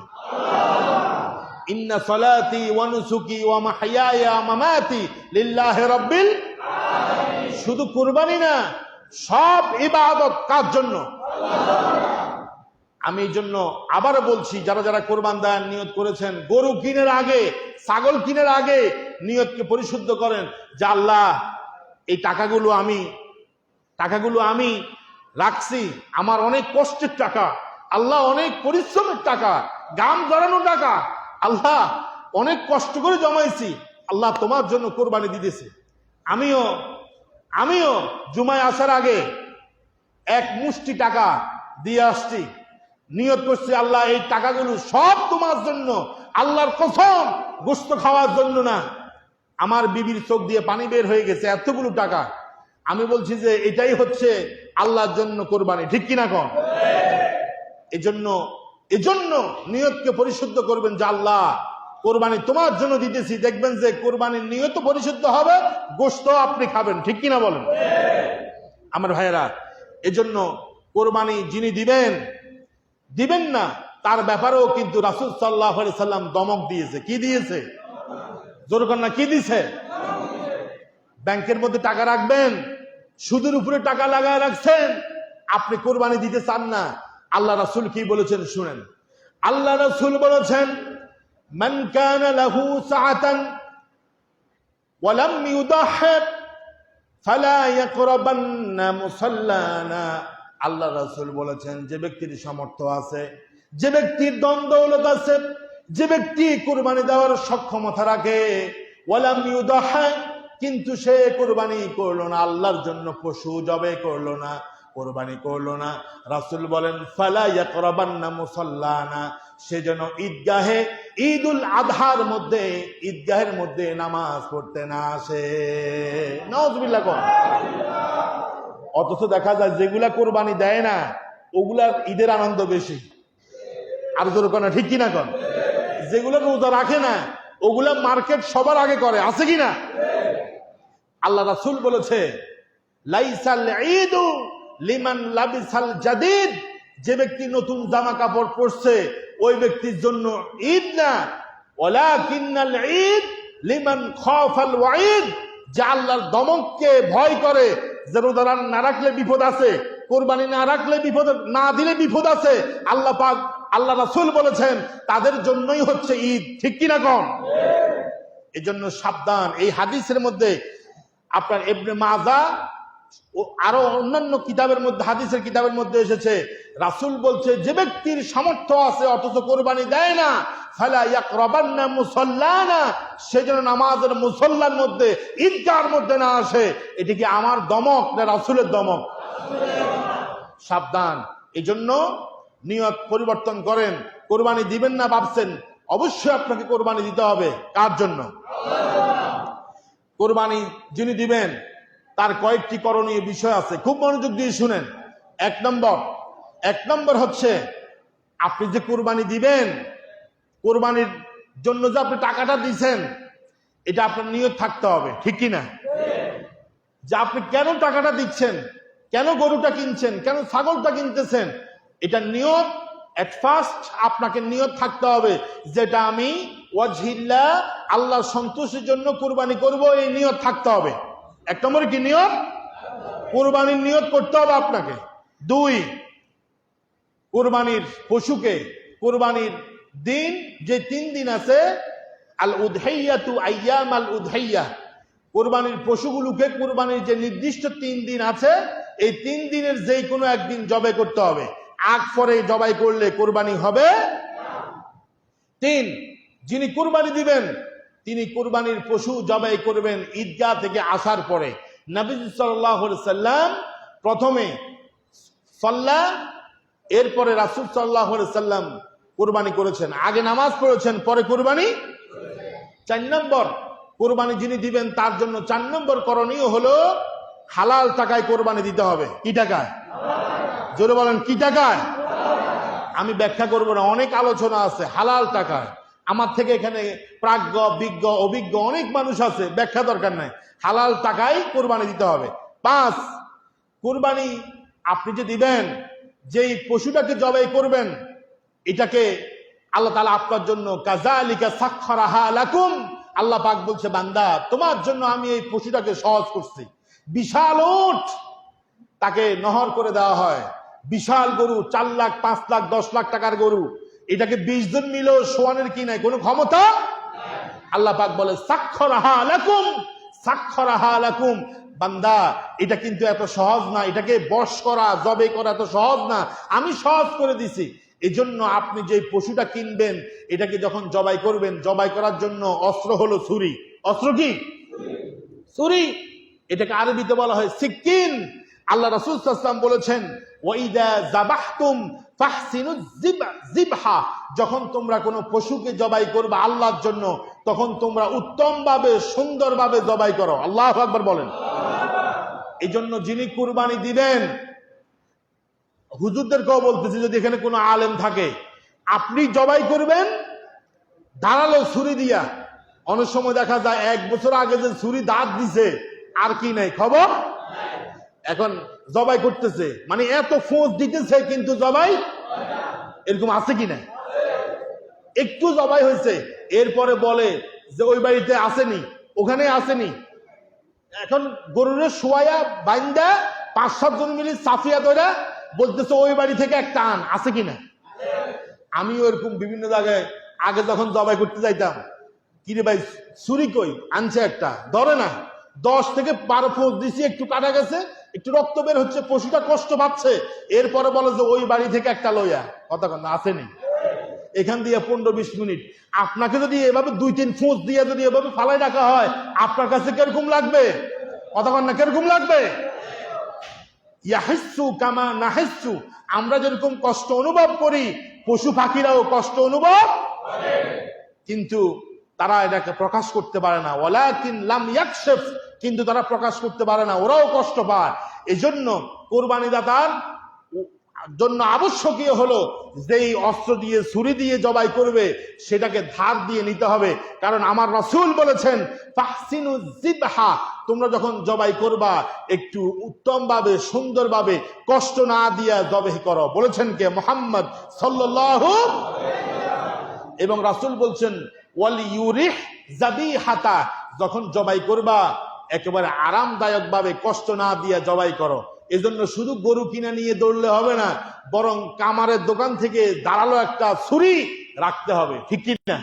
ইন্না সালাতি ওয়া নুসুকি ওয়া মাহইয়ায়া ওয়া মামাতি লিল্লাহি রাব্বিল আলামিন। শুধু কুরবানি না, সব ইবাদত কার জন্য? আমি এই জন্য আবারও বলছি, যারা যারা কোরবান দেওয়ার নিয়ত করেছেন, গরু কিনের আগে, ছাগল কিনের আগে নিয়তকে পরিশুদ্ধ করেন যে আল্লাহ এই টাকাগুলো আমি রাখছি, আমার অনেক কষ্টের টাকা, আল্লাহ অনেক পরিশ্রমের টাকা, গাম জড়ানো টাকা, আল্লাহ অনেক কষ্ট করে জমাইছি, আল্লাহ তোমার জন্য কোরবানি দিতেছি। আমিও জুমায় আসার আগে এক মুষ্টি টাকা দিয়ে আসছি, নিয়ত করছি আল্লাহ এই টাকাগুলো সব তোমার জন্য, আল্লাহর কসম গোশত খাওয়ার জন্য না। আমার বিবির চোখ দিয়ে পানি বের হয়ে গেছে, এতগুলো টাকা। আমি বলছি যে এটাই হচ্ছে আল্লাহর জন্য কোরবানি। ঠিক কিনা কন? এজন্য নিয়তকে পরিশুদ্ধ করবেন যে আল্লাহ কোরবানি তোমার জন্য দিতেছি। দেখবেন যে কোরবানির নিয়ত পরিশুদ্ধ হবে, গোশত আপনি খাবেন। ঠিক কিনা বলেন আমার ভাইয়েরা? এজন্য কোরবানি যিনি দিবেন না তার ব্যাপারেও কিন্তু রাসূল সাল্লাল্লাহু আলাইহি সাল্লাম দমক দিয়েছে। কি দিয়েছে? জোর কর না, কি দিয়েছে? ব্যাংকের মধ্যে টাকা রাখবেন, সুদের উপরে টাকা লাগায় রাখছেন, আপনি কোরবানি দিতে চান না, আল্লাহ রাসূল কি বলেছেন শুনেন। আল্লাহ রাসূল বলেছেন, মান কানা লাহু সাআতান ওয়া লাম ইউদাহি ফালা ইয়াকরাবান্না মুসাল্লানা। আল্লাহ রাসূল বলেছেন, যে ব্যক্তির সামর্থ্য আছে, যে ব্যক্তির ধন দৌলত আছে, যে ব্যক্তি কোরবানি দেওয়ার সক্ষমতা রাখে, ওয়া লাম ইউদাহি, কিন্তু সে কোরবানি করলো না, আল্লাহর জন্য পশু জবে করলো না, কোরবানি করলো না, রাসূল বলেন ফালা ইয়াকরাবান্না মুসাল্লানা, সে যেন ঈদুল আযহার মধ্যে ঈদগাহের মধ্যে নামাজ পড়তে না আসে। নাউযুবিল্লাহ কোন। অথচ দেখা যায় যেগুলা কোরবানি দেয় না ওগুলার ঈদের আনন্দ বেশি। আর জোর কোন, ঠিক কিনা কোন? যেগুলো রোজা রাখে না ওগুলা মার্কেট সবার আগে করে, আছে কিনা? আল্লাহ রাসূল বলেছে, লাইসাল ঈদু লিমান লাবিসাল জাদিদ, যে ব্যক্তি নতুন জামা কাপড় পরছে ওই ব্যক্তির জন্য ঈদ না, ওয়ালাকিন্নাল ঈদ লিমান খাফাল ওয়াঈদ, যে আল্লাহর দমককে ভয় করে, যে রোজা না রাখলে বিপদ আছে, কোরবানি না রাখলে বিপদ, না দিলে বিপদ আছে, আল্লাহ পাক আল্লাহ রাসূল বলেছেন তাদের জন্যই হচ্ছে ঈদ। ঠিক কিনা কম? এজন্য সাবধান। এই হাদিসের মধ্যে আপনার ইবনে মাজাহ ও আরো অন্যান্য কিতাবের মধ্যে, হাদিসের কিতাবের মধ্যে এসেছে, রাসূল বলছে যে ব্যক্তির সামর্থ্য আছে অথচ কোরবানি দেয় না, ফালা ইয়াকরাবান্না মুসাল্লানা, সে যেন নামাজের মুসল্লার মধ্যে, ঈদগাহের মধ্যে না আসে। এটি কি আমার দমক না রাসূলের দমক? সাবধান। এজন্য নিয়ত পরিবর্তন করেন। কোরবানি দিবেন না ভাবছেন, অবশ্যই আপনাকে কোরবানি দিতে হবে। কার জন্য? কোরবানি যিনি দিবেন তার কয়েকটি করণীয় বিষয় আছে, খুব মনোযোগ দিয়ে শুনেন। এক নম্বর হচ্ছে, আপনি যে কোরবানি দিবেন, কোরবানির জন্য যে আপনি টাকাটা দিচ্ছেন, এটা আপনার নিয়ত থাকতে হবে। ঠিক কিনা? যে আপনি কেন টাকাটা দিচ্ছেন, কেন গরুটা কিনছেন, কেন ছাগলটা কিনতেছেন, এটা নিয়ত এট ফার্স্ট আপনাকে নিয়ত থাকতে হবে, যেটা আমি ওয়াজহিল্লাহ, আল্লাহর সন্তুষ্টির জন্য কোরবানি করব, এই নিয়ত থাকতে হবে। এক নম্বরে কি নিয়ত? কোরবানির নিয়ত করতে হবে আপনাকে। 2, কোরবানির পশুকে, কোরবানির দিন যে 3 দিন আছে, আল উদহিয়াতু আইয়াম আল উদহিয়া, কোরবানির পশুগুলোকে কোরবানির যে নির্দিষ্ট 3 দিন আছে, এই 3 দিনের যেই কোনো একদিন জবাই করতে হবে। আগ পরে জবাই করলে কোরবানি হবে। 3, যিনি কোরবানি দিবেন তিনি কোরবানির পশু জবাই করবেন ঈদগাহ থেকে আসার পরে। নবী সাল্লাল্লাহু আলাইহি সাল্লাম প্রথমে সাল্লা এরপরে রাসূল সাল্লাল্লাহু আলাইহি সাল্লাম কুরবানি করেছেন, আগে নামাজ পড়েছেন, পরে কুরবানি। 4 নম্বর, কুরবানি যিনি দিবেন তার জন্য 4 নম্বর করণীয় হলো হালাল টাকায় কোরবানি দিতে হবে। কি টাকায়? জোরে বলেন, কি টাকায়? আমি ব্যাখ্যা করব না, অনেক আলোচনা আছে। হালাল টাকায়, আমার থেকে এখানে প্রাজ্ঞ, বিজ্ঞ, অভিজ্ঞ অনেক মানুষ আছে, ব্যাখ্যা দরকার নাই। হালাল টাকায় কোরবানি দিতে হবে। 5, কোরবানি আপনি যে দিবেন, যেই পশুটাকে জবাই করবেন, এটাকে আল্লাহ তাআলা আপনার জন্য কাযালিকা সাখখারাহা লাকুম, আল্লাহ পাক বলছে, বান্দা তোমার জন্য আমি এই পশুটাকে সহজ করছি। বিশাল উট, তাকে নহর করে দেওয়া হয়। বিশাল গরু, 4 লাখ, 5 লাখ, 10 লাখ টাকার গরু, এটাকে 20 জন মিলেও শোয়ানোর কি নাই, কোনো ক্ষমতা। আল্লাহ পাক বলে সাখখারাহা লাকুম, সাখখারাহা লাকুম, বান্দা এটা কিন্তু এত সহজ না, এটাকে বশ করা, জবে করা এত সহজ না, আমি সহজ করে দিছি। এজন্য আপনি যে পশুটা কিনবেন, এটাকে যখন জবাই করবেন, জবাই করার জন্য অস্ত্র হলো ছুরি। অস্ত্র কি? ছুরি। এটাকে আরবিতে বলা হয় সিকিন। আল্লাহ রাসূল সাল্লাল্লাহু আলাইহি ওয়াসাল্লাম বলেছেন, ওয়াইদা যাবাহতুম ফাহসিনুজ যিবহা, যখন তোমরা কোনো পশুকে জবাই করবে আল্লাহর জন্য, তখন তোমরা উত্তমভাবে, সুন্দরভাবে জবাই করো। আল্লাহু আকবার বলেন। এই জন্য যিনি কুরবানি দিবেন, হুজুরদেরকেও বলতেছি, যদি এখানে কোনো আলেম থাকে, আপনি জবাই করবেন ধারালো ছুরি দিয়া। অনেক সময় দেখা যায় 1 বছর আগে যে ছুরি দাঁত দিছে আর কি নাই খবর, এখন জবাই করতেছে, মানে এত ফোঁস দিতেছে কিন্তু জবাই, এরকম আছে কি না? একটু জবাই হয়েছে, এরপরে বলে যে ওই বাড়িতে আসেনি, ওখানে আসেনি। এখন গরুরে শোয়া বাইন্দা 5-7 জন মিলে সাফিয়া ধরে বলতেছে ওই বাড়ি থেকে একটা আন, আছে কিনা? আমিও এরকম বিভিন্ন জায়গায় আগে যখন জবাই করতে যাইতাম, কিরে ভাই ছুরি কই, আনছে একটা, ধরে না, 10 থেকে 12 ফোঁস দিছি, একটু কাটা গেছে, একটু রক্ত বের হচ্ছে, পশুটা কষ্ট পাচ্ছে, এরপরে বলে যে ওই বাড়ি থেকে একটা লইয়া, কথা না আসেনি। এখান দিয়ে 15-20 মিনিট, আপনাকে যদি এভাবে 2-3 ফোঁস দিয়ে যদি এভাবে ফালাই রাখা হয়, আপনার কাছে কিরকম লাগবে? কথা না, কিরকম লাগবে? ইয়াহিসু কামা নাহিসু, আমরা যেরকম কষ্ট অনুভব করি, পশু পাখিরাও কষ্ট অনুভব করে, কিন্তু তারা এটাকে প্রকাশ করতে পারে না। ওয়ালাকিন লাম ইয়াকশিফ, কিন্তু তারা প্রকাশ করতে পারে না, ওরাও কষ্ট পায়। এজন্য কুরবানি দাতার জন্য আবশ্যকীয় হলো যেই অস্ত্র দিয়ে, ছুরি দিয়ে জবাই করবে, সেটাকে ধার দিয়ে নিতে হবে। কারণ আমার রাসূল বলেছেন, ফাহসিনুজ যিবহা, তোমরা যখন জবাই করবা একটু উত্তমভাবে, সুন্দরভাবে, কষ্ট না দিয়া জবাই করো। বলেছেন কে? মুহাম্মদ সাল্লাল্লাহু আলাইহি ওয়াসাল্লাম। এবং রাসূল বলছেন, ওয়াল ইউরিহ যাবিহাতা, যখন জবাই করবা একেবারে আরামদায়ক ভাবে, কষ্ট না দিয়া জবাই করো। এজন্য শুধু গরু কিনে নিয়ে দৌড়লে হবে না, বরং কামারের দোকান থেকে দাঁড়ালো একটা ছুরি রাখতে হবে। ঠিক কি না?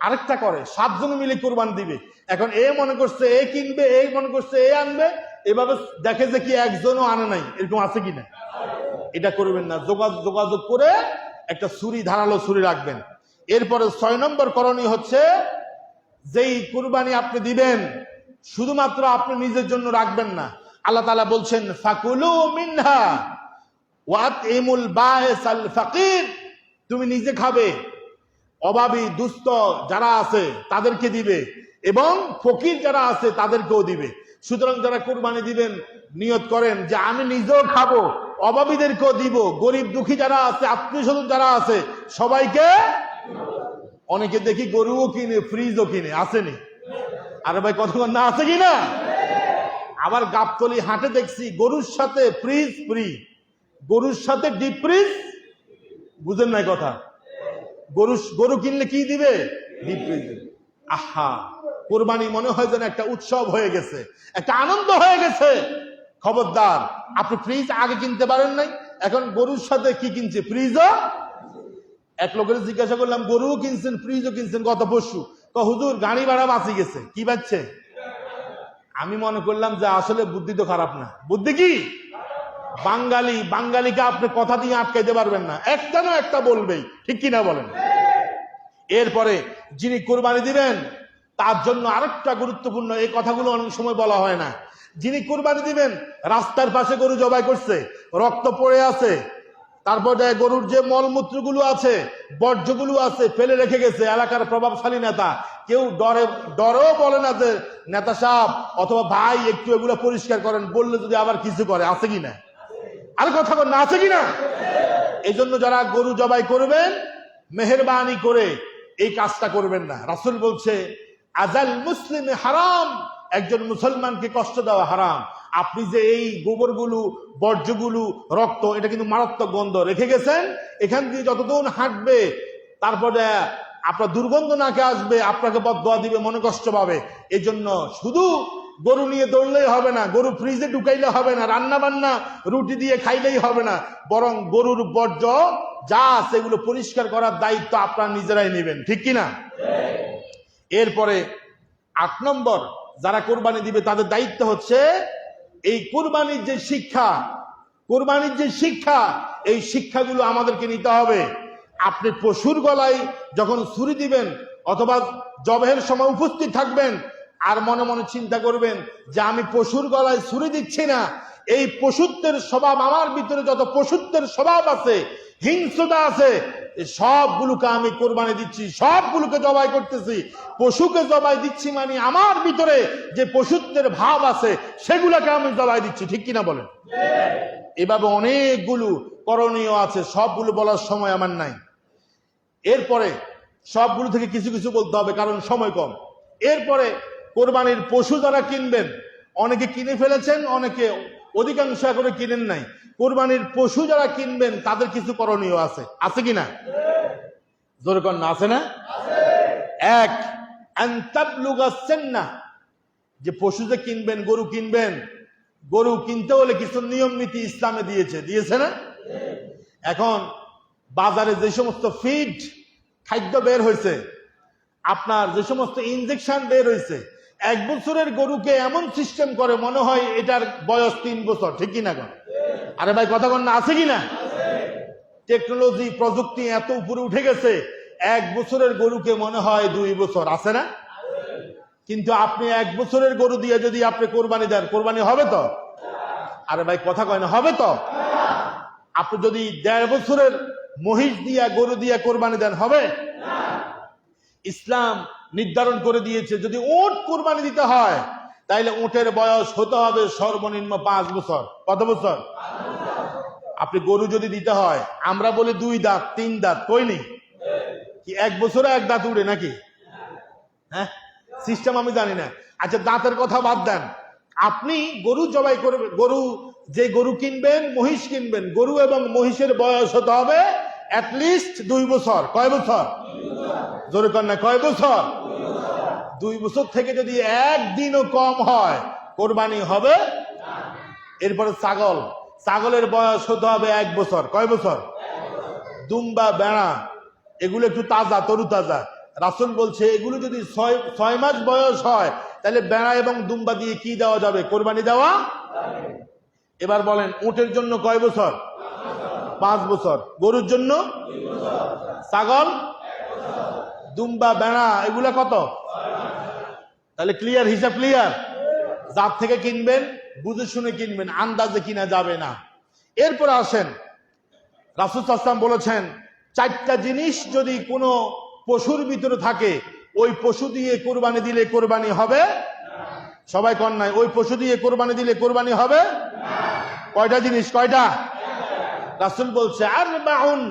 আরেকটা করে 7 জন মিলে কুরবান দিবে। এখন এ মনে করছে এ কিনবে, এ মনে করছে এ আনবে, এভাবে দেখে যে কি একজনও আনে নাই, এরকম আছে কিনা? এটা করবেন না। যোগাযোগ করে একটা ছুরি, ধারালো ছুরি রাখবেন। এরপরে 6 নম্বর করণীয় হচ্ছে, যেই কুরবানি আপনি দিবেন শুধুমাত্র আপনি নিজের জন্য রাখবেন না। আল্লাহ তাআলা বলছেন, ফাকুলু মিনহা ওয়াতইমুল বাইসাল ফাকির, তুমি নিজে খাবে, অভাবী দুস্থ যারা আছে তাদেরকে দিবে, এবং ফকির যারা আছে তাদেরকেও দিবে। সুতরাং যারা কুরবানি দিবেন, নিয়ত করেন যে আমি নিজেও খাবো, অভাবীদেরকেও দিব, গরিব দুঃখী যারা আছে, আত্মীয় স্বজন যারা আছে সবাইকে। অনেকে দেখি গরুও কিনে, ফ্রিজও কিনে, আসেনি? আরে ভাই কতক্ষণ না, আছে কিনা? আবার গাবতলি হাটে দেখছি গরুর সাথে ফ্রিজ ফ্রি, গরুর সাথে ডিপ ফ্রিজ। বুঝেন নাই কথা? গরু কিনলে কি দিবে? Deep fridge. আহা, কুরবানি মনে হয় যেন একটা উৎসব হয়ে গেছে, একটা আনন্দ হয়ে গেছে। খবরদার, আপনি ফ্রিজ আগে কিনতে পারেন নাই, এখন গরুর সাথে কি কিনছে? ফ্রিজও। এক লোকের জিজ্ঞাসা করলাম, গরুও কিনছেন ফ্রিজও কিনছেন গত পরশু? হুজুর গাড়ি ভাড়া বাঁচি গেছে। কি বাঁচছে? আমি মনে করলাম যে আসলে বুদ্ধি তো খারাপ না। বুদ্ধি কি? বাঙালিকে আপনি কথা দিয়ে আটকাইতে পারবেন না, একটা না একটা বলবেই। ঠিক কিনা বলেন? এরপরে যিনি কুরবানি দিবেন তার জন্য আরেকটা গুরুত্বপূর্ণ, এই কথাগুলো অনেক সময় বলা হয় না। যিনি কুরবানি দিবেন, রাস্তার পাশে গরু জবাই করছে, রক্ত পড়ে আছে, তারপর গরুর যে মলমূত্রগুলো আছে, বর্জ্যগুলো আছে, ফেলে রেখে গেছে এলাকার প্রভাবশালী নেতা। কেউ ডরেও বলে না যে নেতা সাহেব অথবা ভাই একটু এগুলো পরিষ্কার করেন, বললে যদি আবার কিছু করে। আছে কিনা? আর কথা বল না, আছে কিনা? এই জন্য যারা গরু জবাই করবেন, মেহেরবানি করে এই কাজটা করবেন না। রাসূল বলছে আজাল মুসলিম হারাম, একজন মুসলমানকে কষ্ট দেওয়া হারাম। আপনি যে এই গোবরগুলো, বর্জ্যগুলো, রক্ত, এটা কিন্তু মারাত্মক গন্ধ রেখে গেছেন, এখান দিয়ে যতদিন হাঁটবে তারপরে আপনার দুর্গন্ধ নাকে আসবে, আপনাকে বদদোয়া দিবে, মনে কষ্ট পাবে। এই জন্য শুধু গরু নিয়ে দৌড়লেই হবে না, গরু ফ্রিজে ঢুকাইলে হবে না, রান্না বান্না রুটি দিয়ে খাইলেই হবে না, বরং গরুর বর্জ্য যা সেগুলো পরিষ্কার করার দায়িত্ব আপনারা নিজেরাই নেবেন। ঠিক কিনা? এরপরে 8 নম্বর, যারা কোরবানি দিবে তাদের দায়িত্ব হচ্ছে এই কোরবানির যে শিক্ষা, এই শিক্ষাগুলো আমাদেরকে নিতে হবে। আপনি পশুর গলায় যখন ছুরি দিবেন অথবা জবাহের সময় উপস্থিত থাকবেন, আর মনে মনে চিন্তা করবেন যে আমি পশুর গলায় ছুরি দিচ্ছি না, এই পশুত্বের স্বভাব, আমার ভিতরে যত পশুত্বের স্বভাব আছে, হিংস্রতা আছে, সবগুলোকে আমি কোরবানি দিচ্ছি, সবগুলোকে জবাই করতেছি। পশুকে জবাই দিচ্ছি মানে আমার ভিতরে যে পশুত্বের ভাব আছে সেগুলোকে আমি জবাই দিচ্ছি। ঠিক কিনা বলেন? এভাবে অনেকগুলো করণীয় আছে, সবগুলো বলার সময় আমার নাই। এরপরে সবগুলো থেকে কিছু কিছু বলতে হবে কারণ সময় কম। এরপরে কোরবানির পশু যারা কিনবেন, অনেকে কিনে ফেলেছেন, অনেকে অধিকাংশ করে কিনেন নাই। কোরবানির পশু যারা কিনবেন তাদের কিছু করণীয় আছে। আছে কিনা? জোরে কর না, আছে না? এক, যে পশু যে কিনবেন, গরু কিনবেন, গরু কিনতে হলে কিছু নিয়ম নীতি ইসলামে দিয়েছে না? এখন বাজারে যে সমস্ত ফিড খাদ্য বের হয়েছে, আপনার যে সমস্ত ইনজেকশন বের হয়েছে, 1 বছরের গরুকে এমন সিস্টেম করে মনে হয় এটার বয়স 3 বছর। ঠিক কিনা? আরে ভাই কথা কন না, আছে কিনা? টেকনোলজি, প্রযুক্তি এত উপরে উঠে গেছে, 1 বছরের গরুকে মনে হয় 2 বছর। আছে না? কিন্তু আপনি 1 বছরের গরু দিয়ে যদি আপনি কোরবানি দেন, কোরবানি হবে তো? আরে ভাই কথা কয় না, হবে তো? আপনি যদি 1.5 বছরের মহিষ দিয়া, গরু দিয়া কোরবানি দেন, হবে? ইসলাম নির্ধারণ করে দিয়েছে যদি উট কোরবানি দিতে হয় তাইলে উটের বয়স হতে হবে সর্বনিম্ন 5 বছর। কত বছর? আপনি গরু যদি দিতে হয়, আমরা বলি 2 দাঁত 3 দাঁত, কইনি কি 1 বছরে 1 দাঁত উড়ে নাকি? হ্যাঁ, সিস্টেম আমি জানি না। আচ্ছা, দাঁতের কথা বাদ দেন, আপনি গরু জবাই করবেন, গরু কিনবেন, মহিষ কিনবেন, গরু এবং মহিষের বয়স হতে হবে অ্যাটলিস্ট 2 বছর। কয় বছর? জোরে কর না, কয় বছর? 2 বছর থেকে যদি একদিনও কম হয় কোরবানি হবে। এরপরে ছাগলের বয়স হতে হবে 1 বছর। কয় বছর? দুম্বা, বেড়া এগুলো একটু তাজা, তরু তাজা। রাসূল বলছে এগুলো যদি 6 মাস বয়স হয় তাহলে বেড়া এবং দুম্বা দিয়ে কি দেওয়া যাবে? কোরবানি দেওয়া। এবার বলেন উটের জন্য কয় বছর? 5 বছর। গরুর জন্য? ছাগল, দুম্বা, বেড়া এগুলা কত? তাহলে ক্লিয়ার, হিসাব ক্লিয়ার। যার থেকে কিনবেন বুঝে শুনে কিনবেন, আন্দাজে কিনা যাবে না। এরপর আসেন, রাসূল সাল্লাল্লাহু আলাইহি ওয়াসাল্লাম বলেছেন 4টা জিনিস যদি কোনো পশুর ভিতরে থাকে, ওই পশু দিয়ে কোরবানি দিলে কোরবানি হবে। সবাই কন নাই, ওই পশু দিয়ে কোরবানি দিলে কোরবানি হবে। কয়টা জিনিস? কয়টা? রাসূল বলছে আরবাউন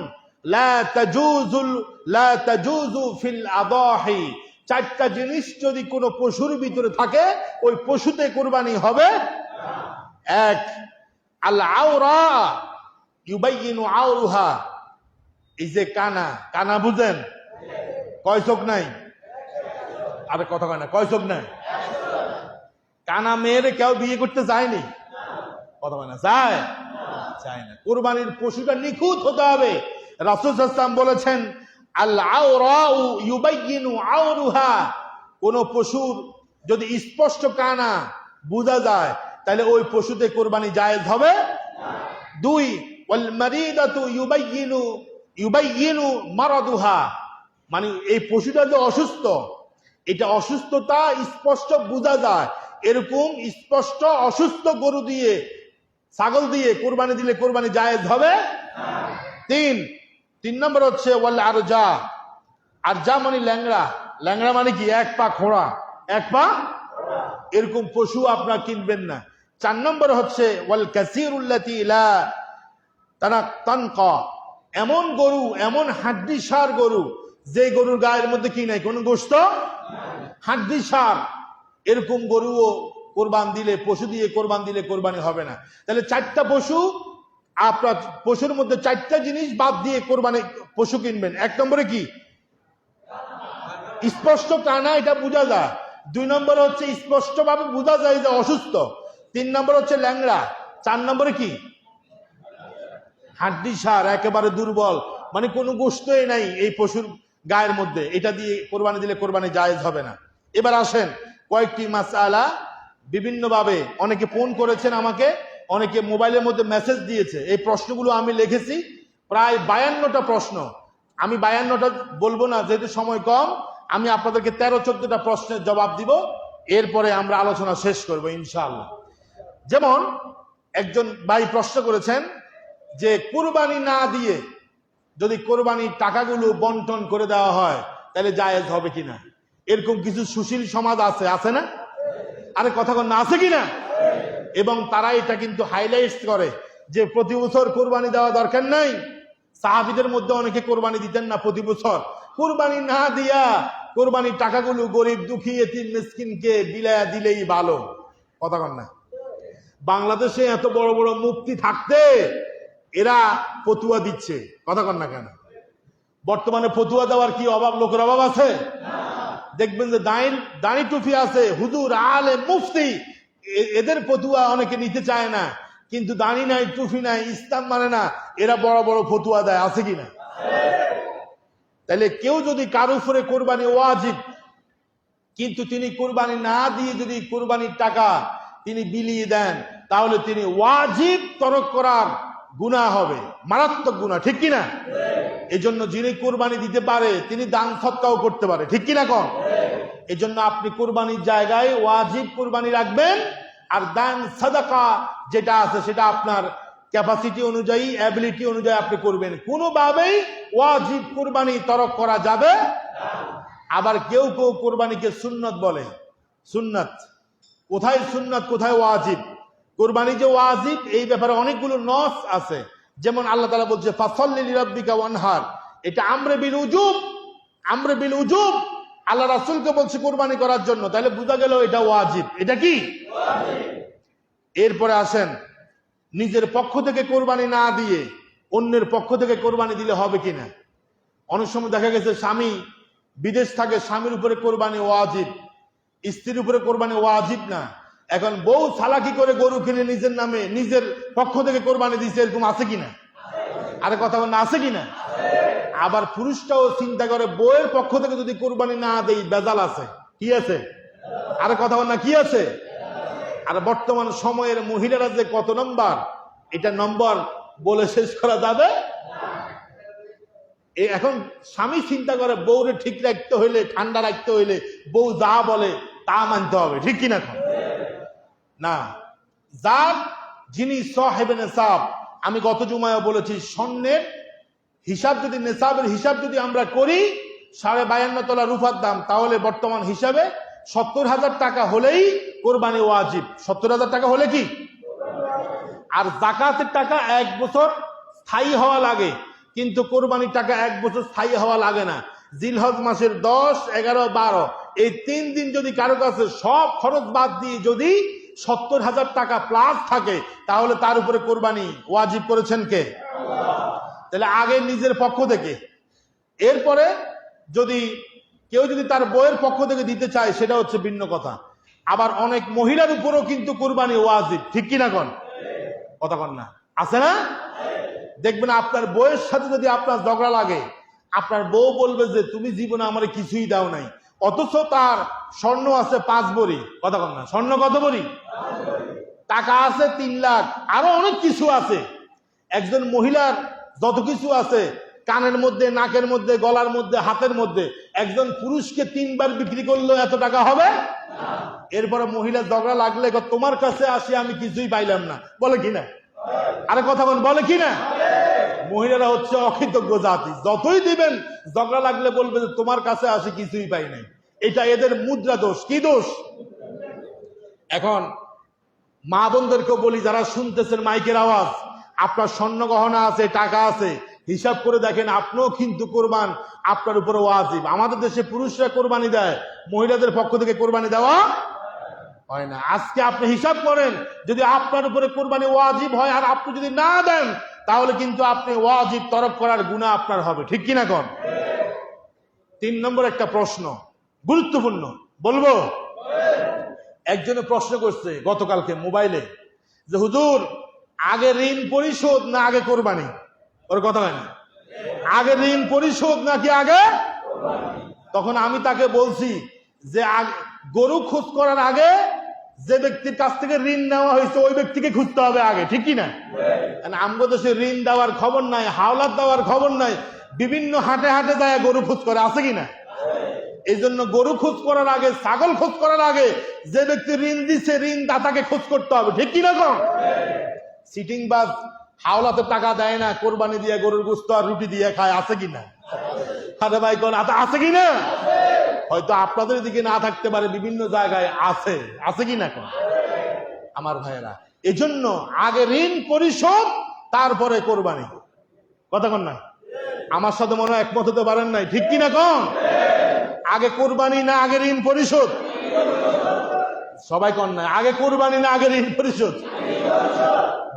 লা তাজুজু ফিল আদাহি। 4টা জিনিস যদি কোনো পশুর ভিতরে থাকে ওই পশুতে কোরবানি হবে। 1, আল আওরা ইউবাইয়িনু আওরুহা। এই যে কানা বুঝেন? কয় চোখ নাই? আরে কথা কয় না, কয় চোখ নাই? কানা মেয়েরে কেউ বিয়ে করতে চায়নি? কথা কয় না, চায় না। কোরবানির পশুটা নিখুঁত হতে হবে। রাসূল সাল্লাল্লাহু আলাইহি ওয়াসাল্লাম বলেছেন আল আওরাউ ইউবাইয়িনু আওরুহা। কোন পশুর যদি স্পষ্ট কানা বোঝা যায় তাহলে ওই পশুতে কোরবানি জায়েজ হবে। 2, ওয়াল মারিদাতু ইউবাইয়িনু মারাদুহা। মানে এই পশুটা যে অসুস্থ, এটা অসুস্থতা স্পষ্ট বোঝা যায়, এরকম স্পষ্ট অসুস্থ গরু দিয়ে, ছাগল দিয়ে কোরবানি দিলে কোরবানি জায়েজ হবে। তিন নম্বর হচ্ছে ওয়াল আরজা। আরজা মানে ল্যাংড়া, ল্যাংড়া মানে কি এক পা খোড়া, এক পা এরকম পশু আপনারা কিনবেন না। 4 নম্বর হচ্ছে ওয়াল কাসিরুল্লাতি লা তানকা, এমন গরু, এমন হাড্ডি সার গরু যে গরুর গায়ের মধ্যে কি নাই কোনো গোশত, হাড্ডি সার, এরকম গরুও কোরবান দিলে, পশু দিয়ে কোরবান দিলে কোরবানি হবে না। তাহলে 4টা পশু, আপনার পশুর মধ্যে 4টা জিনিস বাদ দিয়ে কোরবানি পশু কিনবেন। 1 নম্বরে কি স্পষ্ট কানা, এটা বোঝা যায়। 2 নম্বর হচ্ছে স্পষ্ট ভাবে বোঝা যায় যে অসুস্থ। 3 নম্বর হচ্ছে ল্যাংড়া। 4 নম্বরে কি হাড্ডি সার, একেবারে দুর্বল, মানে কোনো গোশতই নাই এই পশুর গায়ের মধ্যে, এটা দিয়ে কোরবানি দিলে কোরবানি জায়েজ হবে না। এবার আসেন কয়েকটি মাসআলা বিভিন্নভাবে অনেকে ফোন করেছেন আমাকে, অনেকে মোবাইলের মধ্যে মেসেজ দিয়েছে। এই প্রশ্নগুলো আমি লিখেছি, প্রায় 52টা প্রশ্ন। আমি 52টা বলবো না, যেহেতু সময় কম। আমি আপনাদেরকে 13-14টা প্রশ্নের জবাব দিব, এরপরে আমরা আলোচনা শেষ করব ইনশাআল্লাহ। যেমন একজন ভাই প্রশ্ন করেছেন যে কুরবানি না দিয়ে যদি কোরবানির টাকাগুলো বন্টন করে দেওয়া হয় তাহলে জায়েজ হবে কিনা। এরকম কিছু সুশীল সমাজ আছে, আছে না? আরে কথা না, আছে কিনা? এবং তারা এটা কিন্তু হাইলাইট করে যে প্রতি বছর কোরবানি দেওয়া দরকার নাই। সাহাবীদের মধ্যে অনেকে কোরবানি দিতেন না প্রতি বছর। কোরবানি না দিয়া কোরবানির টাকাগুলো গরিব দুঃখী এতিম মিসকিনকে বিলায়া দিলেই ভালো। কথা কন না? বাংলাদেশে এত বড় বড় মুফতি থাকতে এরা ফতুয়া দিচ্ছে। কথা কন না কেন? বর্তমানে ফতুয়া দেওয়ার কি অভাব, লোকের অভাব আছে? দেখবেন যে দাড়ি টুপি আছে, হুজুর, আলেম, মুফতি, এদের ফতুয়া অনেকে নিতে চায় না। কিন্তু দাড়ি নাই, টুপি নাই, ইসলাম মানে না, এরা বড় বড় ফতুয়া দেয়। আছে কিনা? তাহলে কেউ যদি কারো উপরে কোরবানি ওয়াজিব, কিন্তু তিনি কোরবানি না দিয়ে যদি কোরবানির টাকা তিনি বিলিয়ে দেন, তাহলে তিনি ওয়াজিব তরক করার গুনাহ হবে, মারাত্মক গুনাহ। ঠিক কিনা? এই জন্য যিনি কোরবানি দিতে পারে তিনি দান সদকাও করতে পারে। ঠিক কিনা কন? এই জন্য আপনি কোরবানির জায়গায় ওয়াজিব কোরবানি রাখবেন, আর দান সাদাকা যেটা আছে সেটা আপনার ক্যাপাসিটি অনুযায়ী, অ্যাবিলিটি অনুযায়ী আপনি করবেন। কোনোভাবেই ওয়াজিব কোরবানি তরক করা যাবে। আবার কেউ কেউ কোরবানিকে সুন্নত বলে। সুন্নত কোথায় সুন্নত, কোথায় ওয়াজিব? কোরবানি যে ওয়াজিব এই ব্যাপারে অনেকগুলো নস আছে। যেমন আল্লাহ তাআলা বলছে ফাসাল্লি লিরাব্বিকা ওয়ানহার, এটা আমরে বিল উজুব, আমরে বিল উজুব। আল্লাহ রাসূলকে বলছে কোরবানি করার জন্য, তাহলে বোঝা গেল এটা ওয়াজিব। এটা কি ওয়াজিব? এরপরে আসেন নিজের পক্ষ থেকে কোরবানি না দিয়ে অন্যের পক্ষ থেকে কোরবানি দিলে হবে কিনা। অনেক সময় দেখা গেছে স্বামী বিদেশ থাকে, স্বামীর উপরে কোরবানি ওয়াজিব, স্ত্রীর উপরে কোরবানি ওয়াজিব না। এখন বউ চালাকি করে গরু কিনে নিজের নামে নিজের পক্ষ থেকে কোরবানি দিচ্ছে, এরকম আছে কিনা? আরে কথা বল না, আছে কিনা? আবার পুরুষটাও চিন্তা করে বউয়ের পক্ষ থেকে যদি কোরবানি না দেই বেজাল আছে। কি আছে? আরে কথা বল না, কি আছে? আর বর্তমান সময়ের মহিলারা যে কত নম্বর, এটা নম্বর বলে শেষ করা যাবে। এখন স্বামী চিন্তা করে বউরে ঠিক রাখতে হইলে, ঠান্ডা রাখতে হইলে বউ যা বলে তা মানতে হবে। ঠিক কিনা? না, যার যিনি সাহেব নেসাব, আমি গত জুমায় বলেছি স্বর্ণের হিসাব যদি, নেসাবের হিসাব যদি আমরা করি 52.5 তোলা রূপার দাম, তাহলে বর্তমান হিসাবে 70,000 টাকা হলেই কোরবানি ওয়াজিব। 70,000 টাকা হলে কি? আর যাকাতের টাকা 1 বছর স্থায়ী হওয়া লাগে, কিন্তু কোরবানির টাকা 1 বছর স্থায়ী হওয়া লাগে না। জিলহজ মাসের 10, 11, 12 এই 3 দিন যদি কারো কাছে সব খরচ বাদ দিয়ে যদি 70,000 টাকা প্লাস থাকে, তাহলে তার উপরে কোরবানি ওয়াজিব করেছেন কে? তাহলে আগে নিজের পক্ষ থেকে, এরপরে যদি কেউ যদি তার বউয়ের পক্ষ থেকে দিতে চায় সেটা হচ্ছে ভিন্ন কথা। আবার অনেক মহিলার উপরেও কিন্তু কোরবানি ওয়াজিব। ঠিক কিনা কন? কথা কন না, আছে না? দেখবেন আপনার বউয়ের সাথে যদি আপনার ঝগড়া লাগে, আপনার বউ বলবে যে তুমি জীবনে আমার কিছুই দাও নাই, অথচ তার স্বর্ণ আছে 5 ভরি। কথা কন না, স্বর্ণ কত ভরি? টাকা আছে 3 লাখ, আরো অনেক কিছু আছে। একজন মহিলার যত কিছু আছে, কানের মধ্যে, নাকের মধ্যে, গলার মধ্যে, হাতের মধ্যে, একজন পুরুষকে 3 বার বিক্রি করলে এত টাকা হবে? এরপরে মহিলা ঝগড়া লাগলে তোমার কাছে আসি আমি কিছুই পাইলাম না, বলে কিনা? আরে কথা বল, বলে কিনা? মহিলারা হচ্ছে অকৃতজ্ঞ জাতি, যতই দিবেন ঝগড়া লাগলে বলবে যে তোমার কাছে আসে কিছুই পাই নাই। এটা এদের মুদ্রা দোষ। কি দোষ? এখন মা বোনদেরকেও বলি, যারা শুনতেছেন মাইকের আওয়াজ, আপনার স্বর্ণ গহনা আছে, টাকা আছে, হিসাব করে দেখেন আপনিও কিন্তু কোরবান আপনার উপরে ওয়াজিব। আমাদের দেশে পুরুষরা কোরবানি দেয়, মহিলাদের পক্ষ থেকে কোরবানি দেওয়া হয় না। আজকে আপনি হিসাব করেন, যদি আপনার উপরে কোরবানি ওয়াজিব হয় আর আপনি যদি না দেন, তাহলে কিন্তু আপনি ওয়াজিব তরক করার গুনাহ আপনার হবে। ঠিক কিনা কোন? 3 নম্বর একটা প্রশ্ন, গুরুত্বপূর্ণ, বলবো। একজনে প্রশ্ন করছে গতকালকে মোবাইলে যে হুজুর, আগে ঋণ পরিশোধ না আগে কোরবানি? ওর কথা হয় না, আগে ঋণ পরিশোধ নাকি আগে? তখন আমি তাকে বলছি যে গরু খোঁজ করার আগে যে ব্যক্তির কাছ থেকে ঋণ নেওয়া হয়েছে ওই ব্যক্তিকে খুঁজতে হবে আগে। ঠিক কিনা? আমগো দেশে ঋণ দেওয়ার খবর নাই, হাওলাত দেওয়ার খবর নাই, বিভিন্ন হাটে হাটে যায় গরু খোঁজ করে, আছে কিনা? এই জন্য গরু খোঁজ করার আগে, ছাগল খোঁজ করার আগে যে ব্যক্তি ঋণ দিচ্ছে ঋণ দাতাকে খোঁজ করতে হবে। ঠিক কিনা কোন? সিটিং বাস হাওলাতে টাকা দেয় না, কোরবানি দিয়ে গরুর গোশত আর রুটি দিয়ে খায়, আছে কিনা? আরে ভাই কোন আছে কিনা? হয়তো আপনাদের দিকে না থাকতে পারে, বিভিন্ন জায়গায় আছে, আছে কিনা কোন? আমার ভাইয়েরা, এজন্য আগে ঋণ পরিশোধ তারপরে কোরবানি। কথা কোন না? আমার সাথে মনে হয় একমত হতে পারেন নাই। ঠিক কিনা কোন? আগে কোরবানি না আগে ঋণ পরিশোধ? সবাই কোন না, আগে কোরবানি না আগে ঋণ পরিশোধ?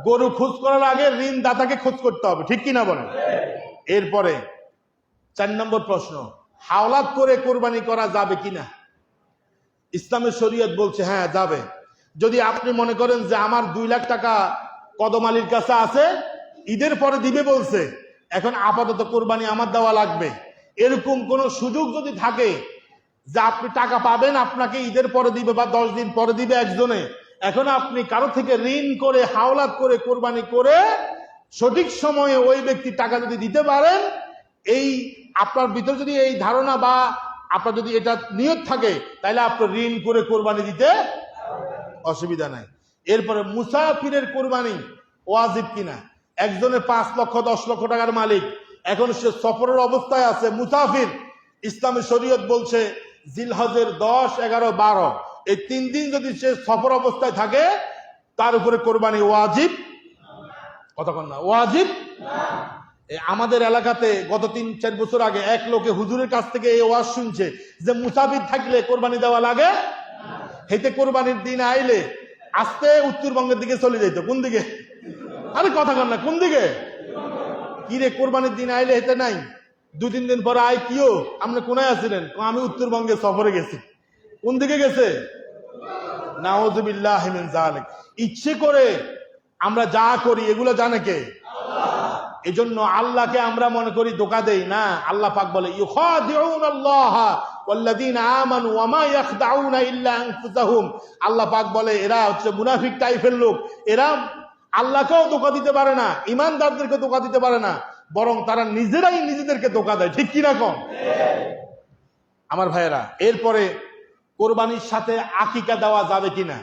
গরু খোঁজ করার আগে ঋণ দাতাকে খোঁজ করতে হবে। ঠিক কিনা বলেন? এরপরে 4 নম্বর প্রশ্ন, হাওলাত করে কোরবানি করা যাবে কিনা? ইসলামের শরীয়ত বলছে হ্যাঁ যাবে। যদি আপনি মনে করেন যে আমার 2 লাখ টাকা কদম আলীর কাছে আছে, ঈদের পরে দিবে বলছে, এখন আপাতত কোরবানি আমার দেওয়া লাগবে, এরকম কোন সুযোগ যদি থাকে যে আপনি টাকা পাবেন, আপনাকে ঈদের পরে দিবে বা 10 দিন পরে দিবে একজনে, এখন আপনি কারো থেকে ঋণ করে হাওলাত করে কোরবানি করে সঠিক সময়ে ওই ব্যক্তি টাকা যদি দিতে পারেন, এই আপনার ভিতর যদি এই ধারণা বা আপনার যদি এটা নিয়ত থাকে, তাহলে আপনি ঋণ করে কোরবানি দিতে অসুবিধা নাই। এরপরে মুসাফিরের কোরবানি ওয়াজিব কিনা? একজনে 5 লক্ষ 10 লক্ষ টাকার মালিক, এখন সে সফরের অবস্থায় আছে, মুসাফির। ইসলামী শরীয়ত বলছে জিলহজের 10, 11, 12 এই 3 দিন যদি সে সফর অবস্থায় থাকে, তার উপরে কোরবানি ওয়াজিব। কতক্ষণ না ওয়াজিব? আমাদের এলাকাতে গত 3-4 বছর আগে এক লোকে হুজুরের কাছ থেকে এই ওয়াজ শুনছে যে মুসাফির থাকলে কোরবানি দেওয়া লাগে। হেতে কোরবানির দিন আইলে আস্তে উত্তরবঙ্গের দিকে চলে যেত। কোন দিকে? আরে কথা কন না, কোন দিকে? কি রে, কোরবানির দিন আইলে হেতে নাই, 2-3 দিন পরে আয় কিও আপনি কোনায় আছিলেন? আমি উত্তরবঙ্গে সফরে গেছি। কোন দিকে গেছে? নাউযুবিল্লাহি মিন যালিক। ইচ্ছে করে আমরা যা করি এগুলো জানে কে? এজন্য আল্লাহকে আমরা মনে করি ধোঁকা দেই না। আল্লাহ পাক বলে ইউখাদিউনাল্লাহ ওয়াল্লাযীনা আমানু ওয়া মা ইয়াখদাউনা ইল্লা আনফুসাহুম। আল্লাহ পাক বলে এরা হচ্ছে মুনাফিক টাইপের লোক, এরা আল্লাহকেও ধোঁকা দিতে পারে না, ইমানদারদেরকে ধোঁকা দিতে পারে না, বরং তারা নিজেরাই নিজেদেরকে ধোঁকা দেয়। ঠিক কিনা কম? আমার ভাইয়েরা, এরপরে কোরবানির সাথে আকিকা দেওয়া যাবে কিনা,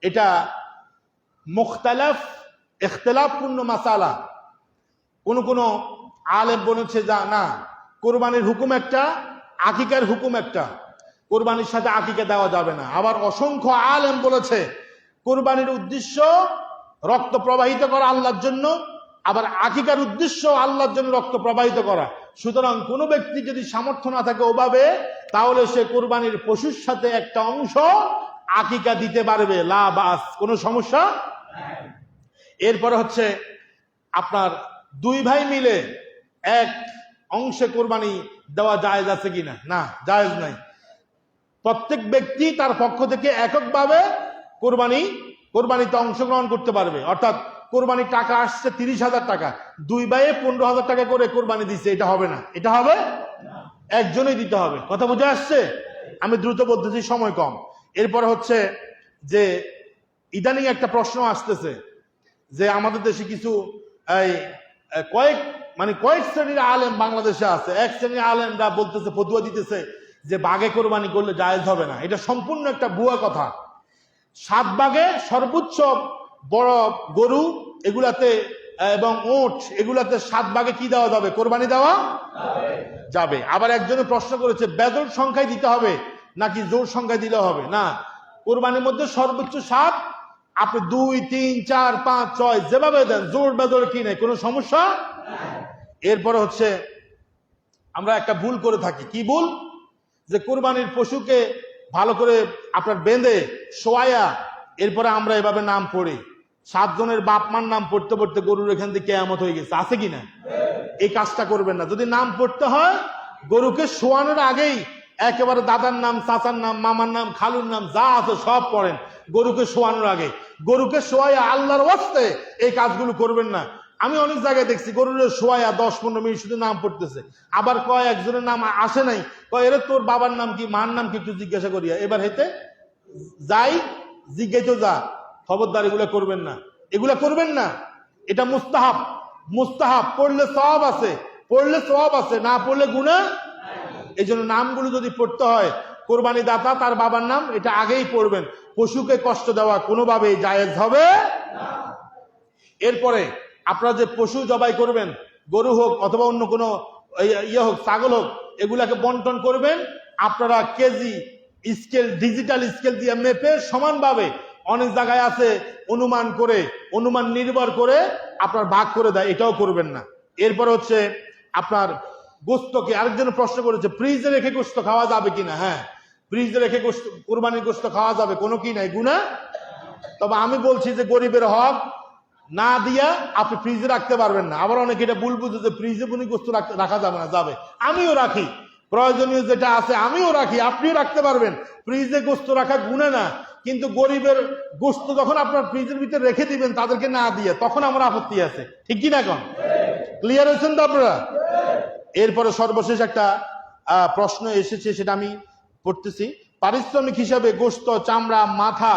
এটা মুখতালাফ ইখতিলাফপূর্ণ মাসালা। কোন কোন আলেম বলেছে যা না, কোরবানির হুকুম একটা, আকিকার হুকুম একটা, কোরবানির সাথে আকিকা দেওয়া যাবে না। আবার অসংখ্য আলেম বলেছে কোরবানির উদ্দেশ্য রক্ত প্রবাহিত করা আল্লাহর জন্য, আবার আকিকার উদ্দেশ্য আল্লাহর জন্য রক্ত প্রবাহিত করা। সুতরাং কোন ব্যক্তি যদি সামর্থ্য না থাকে ওভাবে, তাহলে সে কোরবানির পশুর সাথে একটা অংশ আকিকা দিতে পারবে, লা বাস, কোনো সমস্যা। এরপরে হচ্ছে আপনার 2 ভাই মিলে এক অংশে কোরবানি দেওয়া জায়েজ আছে কিনা? না, জায়েজ নাই। প্রত্যেক ব্যক্তি তার পক্ষ থেকে এককভাবে কোরবানিতে অংশগ্রহণ করতে পারবে। অর্থাৎ কোরবানির টাকা আসছে 30,000 টাকা, 2 ভাইয়ে 15,000 টাকা করে কোরবানি দিচ্ছে, এটা হবে না। এটা হবে একজনই দিতে হবে। কথা বুঝে আসছে? আমি দ্রুত বলতেছি, সময় কম। এরপর হচ্ছে যে ইদানিং একটা প্রশ্ন আসতেছে যে আমাদের দেশে কিছু কয়েক শ্রেণীর আলেম বাংলাদেশে আছে। এক শ্রেণীর আলেমরা বলতেছে, ফতুয়া দিতেছে যে বাঘে কোরবানি করলে জায়েজ হবে না। এটা সম্পূর্ণ একটা ভুয়া কথা। 7 ভাগে সর্বোচ্চ বড় গরু, এগুলাতে এবং উট এগুলাতে 7 ভাগে কি দেওয়া যাবে? কোরবানি দেওয়া যাবে। আবার একজনে প্রশ্ন করেছে বেজোড় সংখ্যায় দিতে হবে নাকি জোড় সংখ্যায় দিলে হবে? না, কোরবানির মধ্যে সর্বোচ্চ 7, আপনি 2, 3, 4, 5, 6 যেভাবে দেন, জোড় বেজোড় কি নেই, কোনো সমস্যা। এরপরে হচ্ছে আমরা একটা ভুল করে থাকি। কি ভুল? যে কোরবানির পশুকে ভালো করে আপনার বেঁধে শোয়ায়া এরপরে আমরা এভাবে নাম পড়ি। 7 জনের বাপ মার নাম পড়তে পড়তে গরুর এখান থেকে কেয়ামত হয়ে গেছে, আছে কিনা? এই কাজটা করবেন না। যদি নাম পড়তে হয় গরুকে শোয়ানোর আগেই একেবারে দাদার নাম, চাচার নাম, মামার নাম, খালুর নাম যা আছে সব পড়েন গরুকে শোয়ানোর আগে। গরুকে শোয়াইয়া আল্লাহর ওয়াস্তে এই কাজগুলো করবেন না। আমি অনেক জায়গায় দেখছি গরুরে শোয়াইয়া 10-15 মিনিট শুধু নাম পড়তেছে, আবার কয় একজনের নাম আসে নাই, কয় এর তোর বাবার নাম কি, মার নাম কি একটু জিজ্ঞাসা করিয়া এবার হেতে যাই জিজ্ঞাসা যা। খবরদার এগুলা করবেন না, এগুলা করবেন না। এটা মুস্তাহাব, মুস্তাহাব পড়লে সওয়াব আছে, পড়লে সওয়াব আছে, না পড়লে গুনাহ। এই জন্য নামগুলো যদি পড়তে হয় কোরবানি দাতা তার বাবার নাম এটা আগেই পড়বেন। পশুকে কষ্ট দেওয়া কোনোভাবেই জায়েজ হবে না। এরপরে আপনারা যে পশু জবাই করবেন, গরু হোক অথবা অন্য কোনো ইয়ে হোক, ছাগল হোক, এগুলাকে বন্টন করবেন আপনারা কেজি স্কেল, ডিজিটাল স্কেল দিয়ে মেপে সমানভাবে। অনেক জায়গায় আছে অনুমান করে, অনুমান নির্ভর করে আপনার ভাগ করে দেয়, এটাও করবেন না। এরপর হচ্ছে আপনার গোস্তকে, আরেকজন প্রশ্ন করেছে ফ্রিজে রেখে গোস্ত খাওয়া যাবে কিনা। হ্যাঁ, ফ্রিজে রেখে গোস্ত, কোরবানির গোস্ত খাওয়া যাবে, কোনো কি নাই, গুনাহ। তবে আমি বলছি যে গরিবের হক না দিয়া আপনি ফ্রিজে রাখতে পারবেন না। আবার অনেকে এটা ভুল বুঝে যে ফ্রিজে বুনি গোস্ত রাখা যাবে না, যাবে। আমিও রাখি, প্রয়োজনীয় যেটা আছে আমিও রাখি, আপনিও রাখতে পারবেন। ফ্রিজে গোস্ত রাখা গুনাহ না, কিন্তু গরিবের গোস্ত যখন আপনার ফ্রিজের ভিতরে রেখে দিবেন তাদেরকে না দিয়ে, তখন আমার আপত্তি আছে, ঠিক কি না? এখন ক্লিয়ার হয়েছেন তো আপনারা? এরপরে সর্বশেষ একটা প্রশ্ন এসেছে, সেটা আমি পড়তেছি। পারিশ্রমিক হিসাবে গোস্ত, চামড়া, মাথা,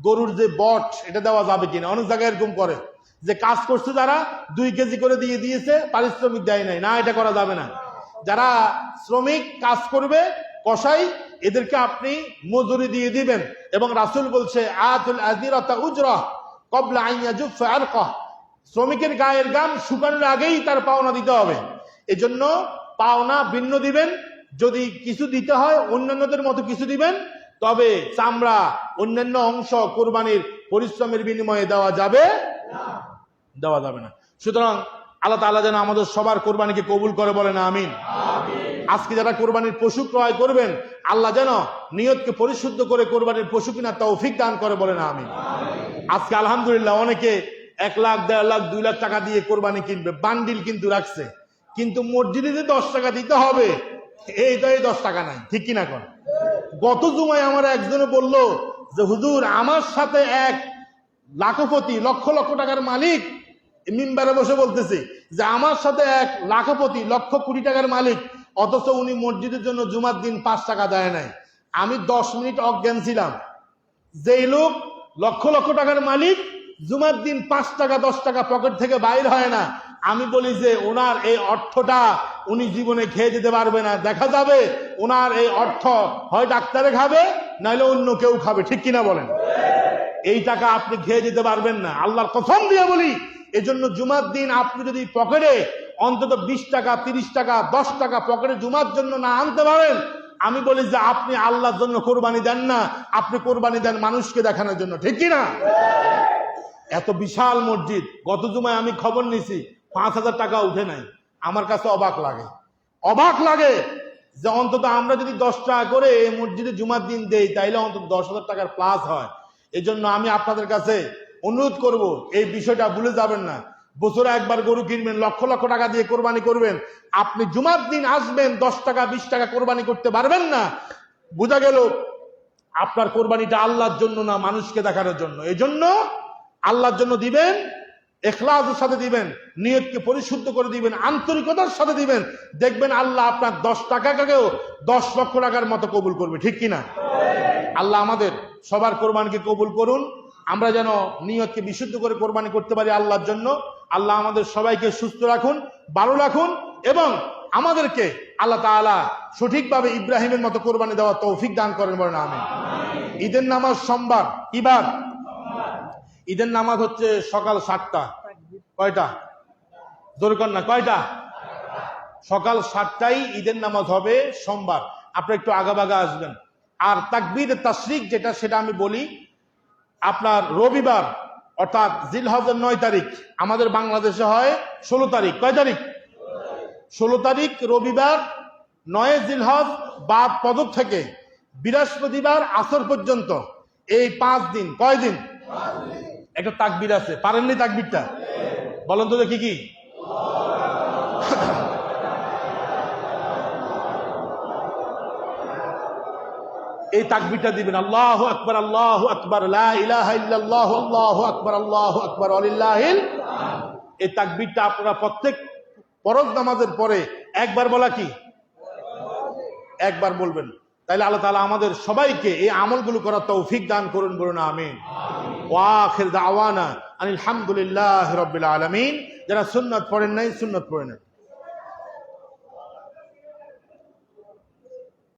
গরুর যে বট, এটা দেওয়া যাবে কিনা। অনেক জায়গায় এরকম করে যে কাজ করছে যারা 2 কেজি করে দিয়ে দিয়েছে, পারিশ্রমিক দেয় নাই, না, এটা করা যাবে না। যারা শ্রমিক কাজ করবে, কসাই, এদেরকে আপনি মজুরি দিয়ে দিবেন। এবং রাসূল বলছে আতুল আজিরাতা উজরা ক্বাবলা আন ইয়াজুফা আরকাহ, শ্রমিকের গায়ের ঘাম শুকানোর আগেই তার পাওনা দিতে হবে। এজন্য পাওনা ভিন্ন দিবেন, যদি কিছু দিতে হয় অন্যান্যদের মতো কিছু দিবেন, তবে চামড়া, অন্যান্য অংশ কোরবানির পরিশ্রমের বিনিময়ে দেওয়া যাবে না। সুতরাং আল্লাহ তাআলা যেন আমাদের সবার কোরবানিকে কবুল করে, বলেন আমিন। আজকে যারা কোরবানির পশু ক্রয় করবেন, আল্লাহ যেন নিয়তকে পরিশুদ্ধ করে কোরবানির পশু কিনার তৌফিক দান করে, বলেন আমিন। আজকে আলহামদুলিল্লাহ অনেকে 1 লাখ, 1.5 লাখ, 2 লাখ টাকা দিয়ে কোরবানি কিনবে, বান্ডিল কিন্তু রাখছে, কিন্তু মসজিদে যে 10 টাকা দিতে হবে এইটাই 10 টাকা নাই, ঠিক কিনা? কোন গত জুমায় আমার একজনে বলল যে হুজুর আমার সাথে এক লাখপতি, লক্ষ লক্ষ টাকার মালিক মিম্বারে বসে বলতেছে যে আমার সাথে এক লাখপতি, লক্ষ কোটি টাকার মালিক, অথচ উনি মসজিদের জন্য জুমার দিন 5 টাকা দেয় নাই। আমি 10 মিনিট অজ্ঞান ছিলাম। যেই লোক লক্ষ লক্ষ টাকার মালিক, জুমার দিন 5 টাকা 10 টাকা পকেট থেকে বাইর হয় না, আমি বলি যে ওনার এই অর্থটা উনি জীবনে খেয়ে যেতে পারবে না। দেখা যাবে ওনার এই অর্থ হয় ডাক্তারে খাবে, নাহলে অন্য কেউ খাবে, ঠিক কিনা বলেন? এই টাকা আপনি খেয়ে যেতে পারবেন না, আল্লাহর কসম দিয়ে বলি। এজন্য জুমার দিন আপনি যদি পকেটে অন্তত 20 টাকা, 30 টাকা, 10 টাকা পকেটে জুমার জন্য না আনতে পারেন, আমি বলি যে আপনি আল্লাহর জন্য কোরবানি দেন না, আপনি কোরবানি দেন মানুষকে দেখানোর জন্য, ঠিক কিনা? এত বিশাল মসজিদ, গত জুমায় আমি খবর নিছি 5,000 টাকা উঠে নাই। আমার কাছে অবাক লাগে যে অন্তত আমরা যদি 10 টাকা করে এই মসজিদে জুমার দিন দেই, তাইলে অন্তত 10,000 টাকার প্লাস হয়। এই জন্য আমি আপনাদের কাছে অনুরোধ করব, এই বিষয়টা ভুলে যাবেন না। বছরে একবার গরু কিনবেন, লক্ষ লক্ষ টাকা দিয়ে কোরবানি করবেন, আপনি জুমার দিন আসবেন 10 টাকা 20 টাকা কোরবানি করতে পারবেন না, বোঝা গেল আপনার কোরবানিটা আল্লাহর জন্য না, মানুষকে দেখানোর জন্য। এই জন্য আল্লাহর জন্য দিবেন, ইখলাসের সাথে দিবেন, নিয়তকে পরিশুদ্ধ করে দিবেন, আন্তরিকতার সাথে দিবেন, দেখবেন আল্লাহ আপনার 10 টাকাকেও 10 লক্ষ টাকার মতো কবুল করবে, ঠিক কিনা? আল্লাহ আমাদের সবার কোরবানিকে কবুল করুন, আমরা যেন নিয়তকে বিশুদ্ধ করে কোরবানি করতে পারি আল্লাহর জন্য। আল্লাহ আমাদের সবাইকে সুস্থ রাখুন, ভালো রাখুন, এবং আমাদেরকে আল্লাহ তাআলা সঠিকভাবে ইব্রাহিমের মতো কোরবানি দেওয়ার তৌফিক দান করেন, বলেন আমিন। ঈদের নামাজ সোমবার, কি বার? ঈদের নামাজ হচ্ছে সকাল 7টা, কয়টা? জোরে কর না, কয়টা? সকাল 7টায় ঈদের নামাজ হবে সোমবার। আপনারা একটু আগাবাগা আসবেন। আর তাকবীর তাশরিক যেটা, সেটা আমি বলি, আপনার রবিবার অর্থাৎ জিলহজের 9 তারিখ, আমাদের বাংলাদেশে হয় 16 তারিখ। কয় তারিখ? 16 তারিখ রবিবার, 9 জিলহজ বাদ পদক থেকে বৃহস্পতিবার আসর পর্যন্ত, এই 5 দিন। কয় দিন? একটা তাকবীর আছে, পারেননি তাকবীরটা? বলেন তো দেখি কি? এই তাকবীরটা দিবেন, আল্লাহু আকবার, আল্লাহু আকবার, লা ইলাহা ইল্লাল্লাহু, আল্লাহু আকবার, আল্লাহু আকবার, ওয়ালিল্লাহিল হামদ। এই তাকবীরটা আপনারা প্রত্যেক ফরজ নামাজের পরে একবার বলা কি? একবার বলবেন। তাইলে আল্লাহ তাআলা আমাদের সবাইকে এই আমলগুলো করার তৌফিক দান করুন, বলুন আমিন। ওয়া আখির দাওয়ানা আনিল হামদুলিল্লাহি রাব্বিল আলামিন। যারা সুন্নাত পড়েন নাই, সুন্নাত পড়ে নেন।